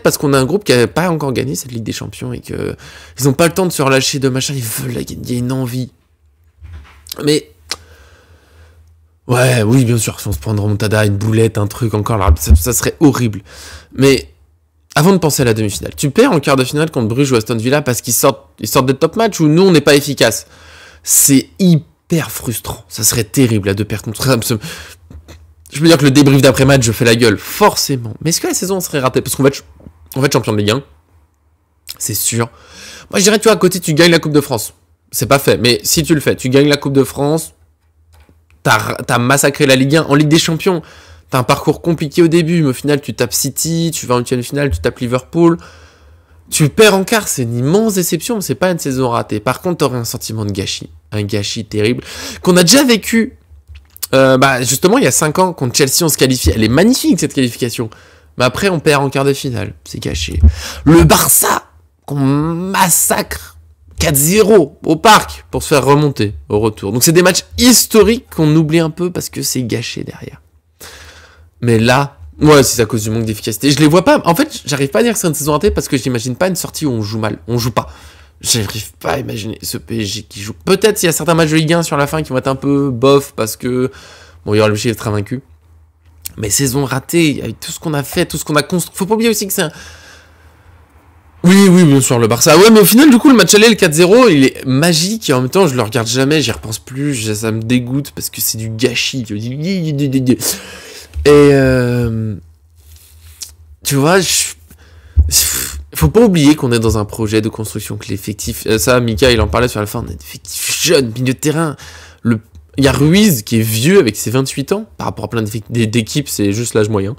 parce qu'on a un groupe qui n'a pas encore gagné cette Ligue des Champions et que ils n'ont pas le temps de se relâcher de machin. Ils veulent la gagner, il y a une envie. Mais ouais, oui, bien sûr, si on se prend une remontada, une boulette, un truc encore, là, ça serait horrible. Mais avant de penser à la demi-finale, tu perds en quart de finale contre Bruges ou Aston Villa parce qu'ils sortent des top matchs où nous on n'est pas efficace. C'est hyper frustrant. Ça serait terrible à deux pertes contre. Je veux dire que le débrief d'après-match, je fais la gueule, forcément. Mais est-ce que la saison serait ratée? Parce qu'on va être champion de Ligue 1. C'est sûr. Moi, je dirais, tu vois, à côté, tu gagnes la Coupe de France. C'est pas fait, mais si tu le fais, tu gagnes la Coupe de France, t'as massacré la Ligue 1 en Ligue des Champions. T'as un parcours compliqué au début, mais au final, tu tapes City, tu vas en huitième de finale, tu tapes Liverpool. Tu perds en quart, c'est une immense déception, mais c'est pas une saison ratée. Par contre, t'aurais un sentiment de gâchis. Un gâchis terrible. Qu'on a déjà vécu. Justement, il y a 5 ans, contre Chelsea, on se qualifie. Elle est magnifique, cette qualification. Mais après, on perd en quart de finale. C'est gâché. Le Barça, qu'on massacre 4-0 au parc pour se faire remonter au retour. Donc, c'est des matchs historiques qu'on oublie un peu parce que c'est gâché derrière. Mais là, ouais, c'est à cause du manque d'efficacité. Je les vois pas. En fait, j'arrive pas à dire que c'est une saison ratée parce que j'imagine pas une sortie où on joue mal. On joue pas. J'arrive pas à imaginer ce PSG qui joue. Peut-être s'il y a certains matchs de Ligue 1 sur la fin qui vont être un peu bof parce que bon, il y aura le PSG d'être vaincu. Mais saison ratée, avec tout ce qu'on a fait, tout ce qu'on a construit. Faut pas oublier aussi que c'est un... Oui, bien sûr, le Barça. Ouais, mais au final, du coup, le match aller, le 4-0, il est magique et en même temps, je le regarde jamais, j'y repense plus, ça me dégoûte parce que c'est du gâchis. Et tu vois, faut pas oublier qu'on est dans un projet de construction, que l'effectif, ça, Mika, il en parlait sur la fin, on a un effectif jeune, milieu de terrain. Il y a Ruiz qui est vieux avec ses 28 ans, par rapport à plein d'équipes, c'est juste l'âge moyen.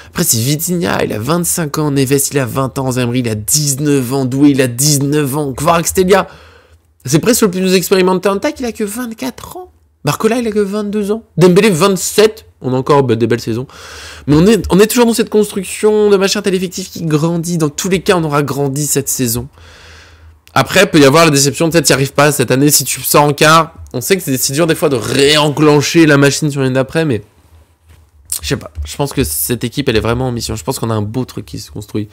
Après, c'est Vitinha, il a 25 ans, Neves, il a 20 ans, Zemri, il a 19 ans, Doué, il a 19 ans, Kvaratskhelia, c'est presque le plus expérimenté en attaque, il a que 24 ans. Barcola, il a que 22 ans. Dembélé, 27. On a encore des belles saisons. Mais on est toujours dans cette construction de machin tel effectif qui grandit. Dans tous les cas, on aura grandi cette saison. Après, il peut y avoir la déception. Peut-être tu n'y arrives pas cette année. Si tu sors en quart, on sait que c'est dur des fois de réenclencher la machine sur l'année d'après. Mais je sais pas. Je pense que cette équipe, elle est vraiment en mission. Je pense qu'on a un beau truc qui se construit.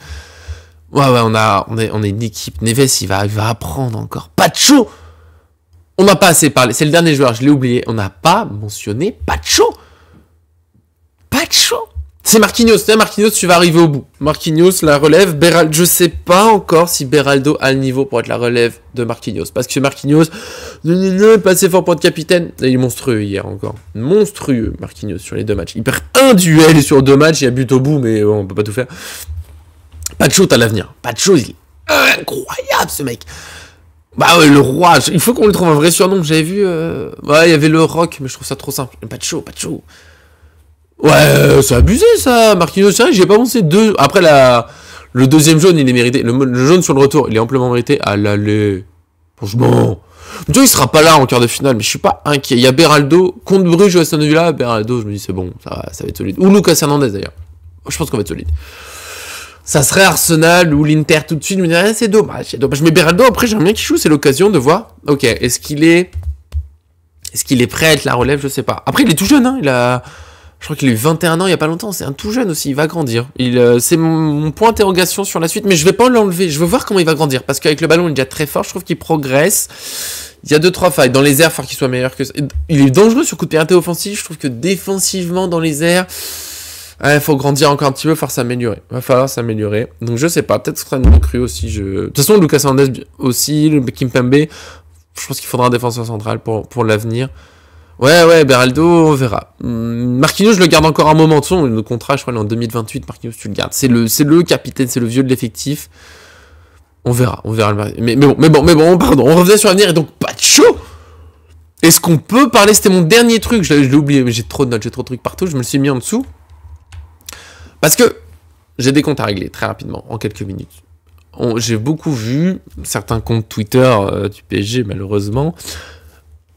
Ouais, on est une équipe. Neves, il va apprendre encore. Pacho! On n'a pas assez parlé, c'est le dernier joueur, je l'ai oublié. On n'a pas mentionné Pacho. Pacho. C'est Marquinhos, Marquinhos, tu vas arriver au bout. Marquinhos, la relève, Beraldo, je sais pas encore si Beraldo a le niveau pour être la relève de Marquinhos. Parce que Marquinhos, pas assez fort pour être capitaine. Il est monstrueux hier encore. Monstrueux, Marquinhos, sur les 2 matchs. Il perd un duel et sur 2 matchs, il y a but au bout, mais on peut pas tout faire. Pacho, t'as l'avenir. Pacho, il est incroyable, ce mec. Bah ouais, le roi, il faut qu'on lui trouve un vrai surnom. J'avais vu, ouais, il y avait le Rock, mais je trouve ça trop simple. Pacho. Ouais, c'est abusé ça, Marquinhos, c'est vrai, j'y ai pas pensé. Après, le deuxième jaune, il est mérité. Le jaune sur le retour, il est amplement mérité. À l'aller. Franchement. Tu vois, il sera pas là en quart de finale, mais je suis pas inquiet. Il y a Beraldo, contre Bruges ou Aston Villa. Beraldo, je me dis, c'est bon, ça va être solide. Ou Lucas Hernandez d'ailleurs. Je pense qu'on va être solide. Ça serait Arsenal ou l'Inter tout de suite. Je me dirais, c'est dommage. Mais Beraldo, après, j'aime bien qu'il joue. C'est l'occasion de voir. Ok, est-ce qu'il est prêt à être la relève? Je sais pas. Après, il est tout jeune. Hein. Je crois qu'il a eu 21 ans il y a pas longtemps. C'est un tout jeune aussi. Il va grandir. C'est mon point d'interrogation sur la suite. Mais je vais pas l'enlever. Je veux voir comment il va grandir. Parce qu'avec le ballon, il est déjà très fort. Je trouve qu'il progresse. Il y a 2-3 failles. Dans les airs, il faut qu'il soit meilleur que ça. Il est dangereux sur coup de pied arrêté offensif. Je trouve que défensivement, dans les airs... il faut grandir encore un petit peu, va falloir s'améliorer. Donc je sais pas, peut-être que ce sera une recrue aussi. De toute façon, Lucas Hernandez aussi, le Kimpembe, je pense qu'il faudra un défenseur central pour l'avenir. Ouais, Beraldo, on verra. Marquinhos, je le garde encore un moment. De toute façon, le contrat, je crois, il est en 2028, Marquinhos, tu le gardes. C'est le capitaine, c'est le vieux de l'effectif. On verra. Mais bon, pardon, on revenait sur l'avenir et donc pas de chaud. Est-ce qu'on peut parler, c'était mon dernier truc, je l'ai oublié, mais j'ai trop de notes, j'ai trop de trucs partout, je me le suis mis en dessous. Parce que j'ai des comptes à régler très rapidement, en quelques minutes. J'ai beaucoup vu certains comptes Twitter du PSG, malheureusement.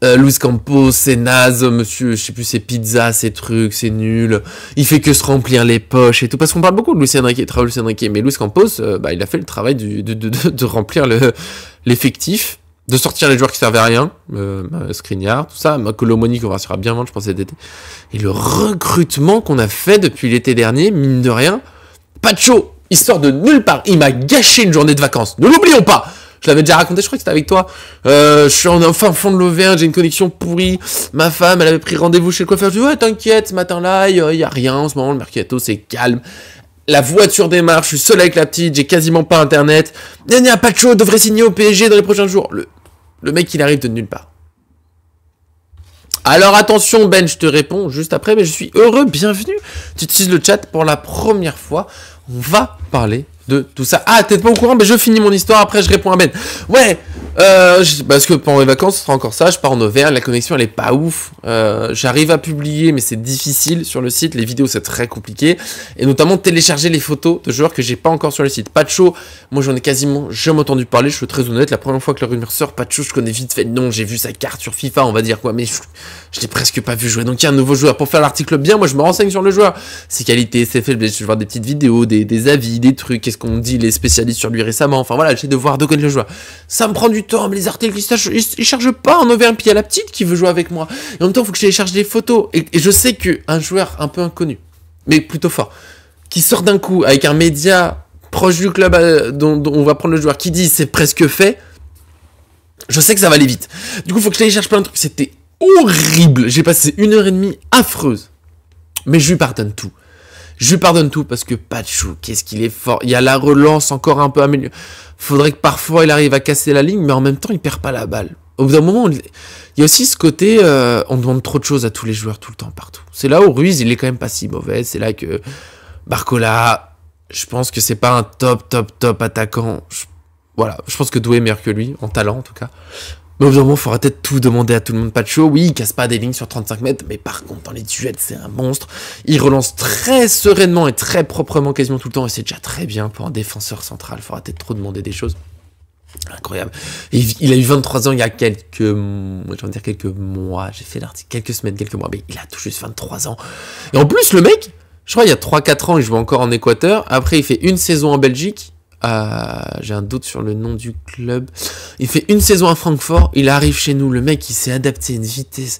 Luis Campos, c'est naze, monsieur, je sais plus, c'est pizza, c'est trucs, c'est nul. Il fait que se remplir les poches et tout. Parce qu'on parle beaucoup de Luis Enrique, mais Luis Campos, il a fait le travail de remplir l'effectif, de sortir les joueurs qui servaient à rien, Skriniar, tout ça, Colomoni qu'on va bien vendre, je pense, cet été. Et le recrutement qu'on a fait depuis l'été dernier, mine de rien, Pacho, il sort de nulle part, il m'a gâché une journée de vacances, ne l'oublions pas. Je l'avais déjà raconté, je crois que c'était avec toi. Je suis en fin fond de l'Auvergne, j'ai une connexion pourrie. Ma femme, elle avait pris rendez-vous chez le coiffeur. Je dis, ouais, t'inquiète, ce matin-là, il y a rien en ce moment, le mercato, c'est calme. La voiture démarre, je suis seul avec la petite, j'ai quasiment pas internet. Pacho devrait signer au PSG dans les prochains jours. Le mec, il arrive de nulle part. Alors attention Ben, je te réponds juste après, mais je suis heureux, bienvenue. Tu utilises le chat pour la première fois. On va parler de tout ça. Ah, t'es pas au courant, mais je finis mon histoire, après je réponds à Ben. Ouais, parce que pendant les vacances, ce sera encore ça, je pars en Auvergne, la connexion elle est pas ouf. J'arrive à publier, mais c'est difficile sur le site, les vidéos c'est très compliqué. Et notamment télécharger les photos de joueurs que j'ai pas encore sur le site. Pacho, moi j'en ai quasiment jamais entendu parler, je suis très honnête, la première fois que la rumeur sort, Pacho, je connais vite fait le nom, j'ai vu sa carte sur FIFA, on va dire quoi, mais je l'ai presque pas vu jouer. Donc il y a un nouveau joueur, pour faire l'article bien, moi je me renseigne sur le joueur, ses qualités, ses faiblesses, je vais voir des petites vidéos, des avis, des trucs, qu'est-ce qu'on dit les spécialistes sur lui récemment, enfin voilà, j'essaie de voir de connaître le joueur. Ça me prend du temps, mais les articles ils chargent pas en Auvergne, puis il y a la petite qui veut jouer avec moi. Et en même temps, il faut que je télécharge des photos. Et je sais qu'un joueur un peu inconnu, mais plutôt fort, qui sort d'un coup avec un média proche du club dont on va prendre le joueur, qui dit c'est presque fait, je sais que ça va aller vite. Du coup, il faut que je télécharge plein de trucs. C'était horrible. J'ai passé 1h30 affreuse. Mais je lui pardonne tout. Je lui pardonne tout parce que Pacho, qu'est-ce qu'il est fort. Il y a la relance encore un peu améliorée. Faudrait que parfois il arrive à casser la ligne, mais en même temps, il perd pas la balle. Au bout d'un moment, il y a aussi ce côté, on demande trop de choses à tous les joueurs, tout le temps, partout. C'est là où Ruiz, il est quand même pas si mauvais. C'est là que Barcola, Je pense que c'est pas un top attaquant. Voilà, je pense que Doué est meilleur que lui, en talent en tout cas. Mais au bout d'un moment, il faudra peut-être tout demander à tout le monde. Pacho, oui, il casse pas des lignes sur 35 mètres, mais par contre, dans les duels, c'est un monstre. Il relance très sereinement et très proprement quasiment tout le temps, et c'est déjà très bien pour un défenseur central. Il faudra peut-être trop demander des choses. Incroyable. Et il a eu 23 ans il y a quelques mois, j'ai fait l'article, quelques semaines, quelques mois, mais il a tout juste 23 ans. Et en plus, le mec, je crois il y a 3-4 ans, il jouait encore en Équateur. Après, il fait une saison en Belgique. J'ai un doute sur le nom du club. Il fait une saison à Francfort. Il arrive chez nous. Le mec, il s'est adapté à une vitesse.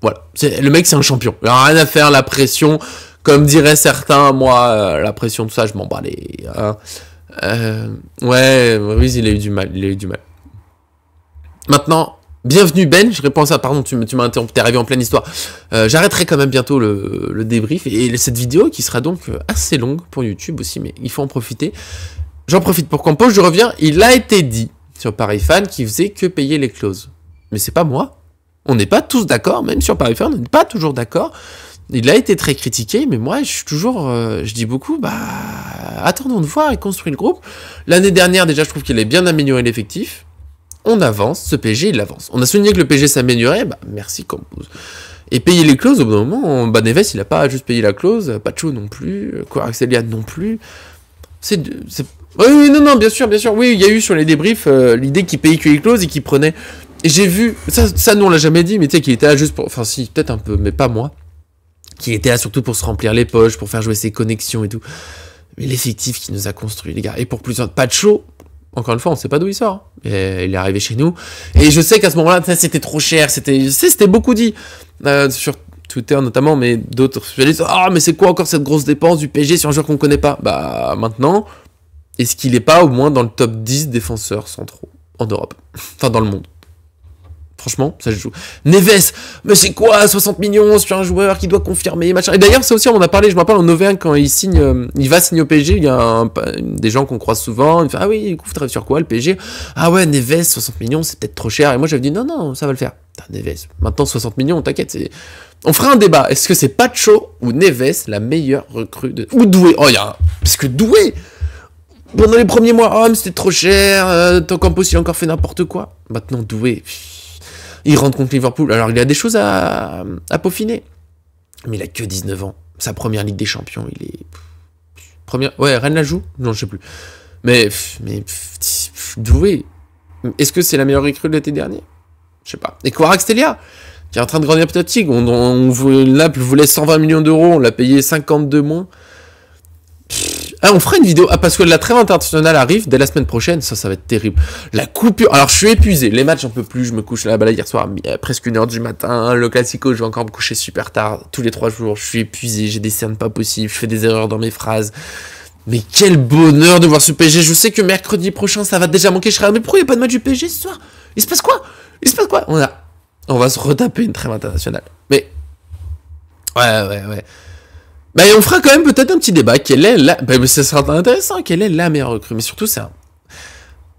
Voilà. Le mec, c'est un champion. Il n'a rien à faire. La pression, comme diraient certains, moi, la pression, tout ça, je m'en bats les. Ouais, oui, il a eu du mal. Maintenant. Bienvenue Ben, je réponds à ça, pardon, tu m'as interrompu, t'es arrivé en pleine histoire. J'arrêterai quand même bientôt le débrief, et cette vidéo qui sera donc assez longue pour YouTube aussi, mais il faut en profiter. J'en profite pour Campos, je reviens, il a été dit sur Paris Fan qu'il faisait que payer les clauses. Mais c'est pas moi, on n'est pas tous d'accord, même sur Paris Fan, on n'est pas toujours d'accord. Il a été très critiqué, mais moi je suis toujours, je dis beaucoup, attendons de voir, il construit le groupe. L'année dernière déjà je trouve qu'il a bien amélioré l'effectif. On avance, ce PSG il avance. On a souligné que le PSG s'améliorait, merci Campos. Et payer les clauses, au bout d'un moment, Neves il a pas juste payé la clause, Pacho non plus, Kvaratskhelia non plus. Oui, non, bien sûr, oui, il y a eu sur les débriefs l'idée qu'il payait que les clauses et qu'il prenait. Et j'ai vu, ça nous on l'a jamais dit, mais tu sais qu'il était là juste pour, enfin si, peut-être un peu, mais pas moi. Qu'il était là surtout pour se remplir les poches, pour faire jouer ses connexions et tout. Mais l'effectif qui nous a construit, les gars, et pour plusieurs, Pacho. Encore une fois, on sait pas d'où il sort. Et il est arrivé chez nous. Et je sais qu'à ce moment-là, c'était trop cher. C'était beaucoup dit. Sur Twitter notamment, mais d'autres. Je disais, mais c'est quoi encore cette grosse dépense du PSG sur un joueur qu'on connaît pas? Maintenant, est-ce qu'il est pas au moins dans le top 10 défenseurs centraux en Europe? Enfin, dans le monde. Franchement, ça se joue. Neves, mais c'est quoi 60 millions sur un joueur qui doit confirmer, machin. Et d'ailleurs, ça aussi, on en a parlé, je me rappelle en Auvergne, quand il signe, il va signer au PSG, il y a des gens qu'on croise souvent, il fait, ah oui, vous travaillez sur quoi, le PSG? Ah ouais, Neves, 60 millions, c'est peut-être trop cher. Et moi, j'avais dit, non, ça va le faire. Neves, maintenant 60 millions, t'inquiète, on fera un débat. Est-ce que c'est Pacho ou Neves la meilleure recrue de... Ou Doué? Parce que Doué, pendant les premiers mois, mais c'était trop cher, tant Campos, il a encore fait n'importe quoi. Maintenant, Doué... Il rentre contre Liverpool. Alors, il a des choses à peaufiner. Mais il a que 19 ans. Sa première Ligue des Champions, il est... Ouais, Rennes la joue? Non, je sais plus. Mais Doué. Est-ce que c'est la meilleure recrue de l'été dernier? Je sais pas. Et Kvaratskhelia, qui est en train de grandir petit à petit. Naples voulait 120 millions d'euros. On l'a payé 52 moins. On fera une vidéo, parce que la trêve internationale arrive dès la semaine prochaine, ça va être terrible. La coupure, alors je suis épuisé, les matchs j'en peux plus, je me couche là, hier soir, presque 1h du matin, le Classico, je vais encore me coucher super tard, tous les 3 jours, je suis épuisé, j'ai des cernes pas possibles, je fais des erreurs dans mes phrases. Mais quel bonheur de voir ce PSG, je sais que mercredi prochain ça va déjà manquer, je serai mais pourquoi il n'y a pas de match du PSG ce soir? Il se passe quoi? On va se retaper une trêve internationale. Mais, ouais. On fera quand même peut-être un petit débat. Quelle est ça sera intéressant. Quelle est la meilleure recrue? Mais surtout,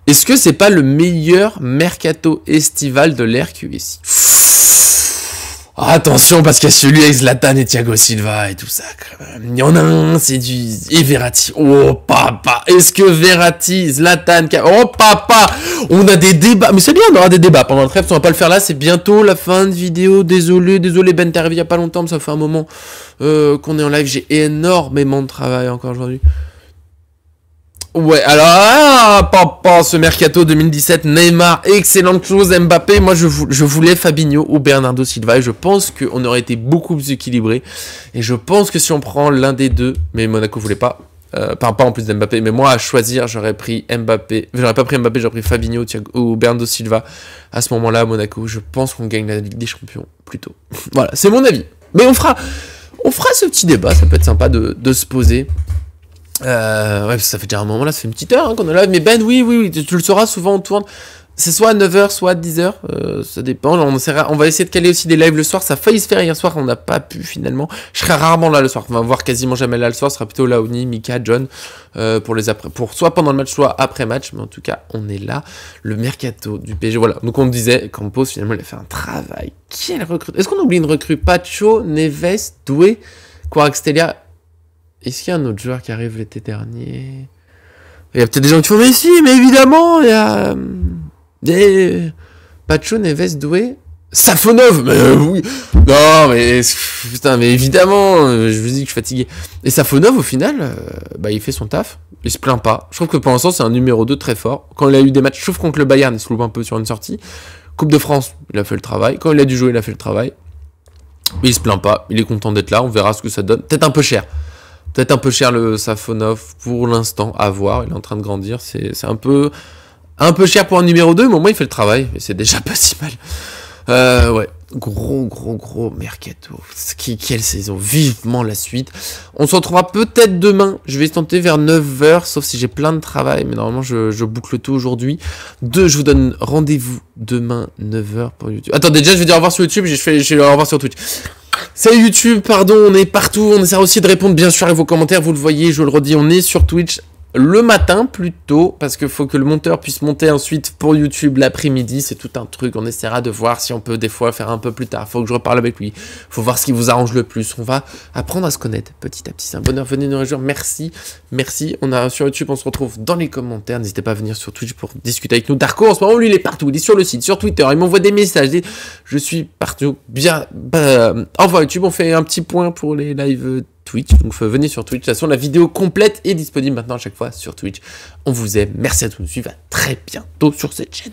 est-ce que c'est pas le meilleur mercato estival de l'ère QSI? Attention, parce qu'il y a celui avec Zlatan et Thiago Silva et tout ça. Il y en a un, c'est et Verratti. Oh papa, est-ce que Verratti, Zlatan... Oh papa, on a des débats. Mais c'est bien, on aura des débats pendant le trêve. On va pas le faire là, c'est bientôt la fin de vidéo. Désolé Ben, t'es arrivé il y a pas longtemps, mais ça fait un moment qu'on est en live. J'ai énormément de travail encore aujourd'hui. Ouais, alors, papa, ce mercato 2017, Neymar, excellente chose, Mbappé, moi je voulais Fabinho ou Bernardo Silva, et je pense qu'on aurait été beaucoup plus équilibré, et je pense que si on prend l'un des deux, mais Monaco voulait pas en plus d'Mbappé, mais moi à choisir, j'aurais pris Mbappé, j'aurais pas pris Mbappé, j'aurais pris Fabinho ou Bernardo Silva, à ce moment-là, à Monaco, je pense qu'on gagne la Ligue des Champions, plutôt. Voilà, c'est mon avis, mais on fera ce petit débat, ça peut être sympa de se poser. Ouais, ça fait déjà un moment là, ça fait une petite heure qu'on est là, mais Ben, oui, tu le sauras, souvent on tourne, c'est soit à 9h, soit à 10h, ça dépend, on va essayer de caler aussi des lives le soir, ça a failli se faire hier soir, on n'a pas pu finalement, je serai rarement là le soir, on va voir quasiment jamais là le soir, ce sera plutôt Laoni, Mika, John, pour soit pendant le match, soit après match, mais en tout cas, on est là, le mercato du PSG, voilà, donc on disait, Campos finalement il a fait un travail, quelle recrue, est-ce qu'on oublie une recrue? Pacho, Neves, Doué, Kvaratskhelia, Est-ce qu'il y a un autre joueur qui arrive l'été dernier? Il y a peut-être des gens qui font, mais si, mais évidemment, il y a... Pacho, Neves, Doué... Safonov, mais oui. Non, mais putain, mais évidemment, je vous dis que je suis fatigué. Et Safonov, au final, bah, il fait son taf. Il se plaint pas. Je trouve que pour l'instant, c'est un numéro 2 très fort. Quand il a eu des matchs, sauf contre le Bayern, il se loupe un peu sur une sortie. Coupe de France, il a fait le travail. Quand il a dû jouer, il a fait le travail. Mais il se plaint pas. Il est content d'être là. On verra ce que ça donne. Peut-être un peu cher. Peut-être un peu cher le Safonov pour l'instant. À voir. Il est en train de grandir. C'est un peu cher pour un numéro 2, mais au moins il fait le travail. Et c'est déjà pas si mal. Ouais, gros mercato. Quelle saison, vivement la suite. On se retrouvera peut-être demain. Je vais tenter vers 9h, sauf si j'ai plein de travail. Mais normalement, je boucle tout aujourd'hui. Je vous donne rendez-vous demain, 9h pour YouTube. Attendez, déjà, je vais dire au revoir sur YouTube. Je vais au revoir sur Twitch. Salut YouTube, pardon, on est partout. On essaie aussi de répondre, bien sûr, à vos commentaires. Vous le voyez, je le redis, on est sur Twitch. Le matin plutôt, parce qu'il faut que le monteur puisse monter ensuite pour YouTube l'après-midi, c'est tout un truc, on essaiera de voir si on peut des fois faire un peu plus tard, faut que je reparle avec lui, faut voir ce qui vous arrange le plus, on va apprendre à se connaître petit à petit, c'est un bonheur, venez nous rejoindre, merci, on a sur YouTube, on se retrouve dans les commentaires, n'hésitez pas à venir sur Twitch pour discuter avec nous. Darko en ce moment lui il est partout, il est sur le site, sur Twitter, il m'envoie des messages, je suis partout, bien, au revoir YouTube, on fait un petit point pour les lives Twitch, donc venez sur Twitch, de toute façon la vidéo complète est disponible maintenant à chaque fois sur Twitch, on vous aime, merci à tous de nous suivre, à très bientôt sur cette chaîne.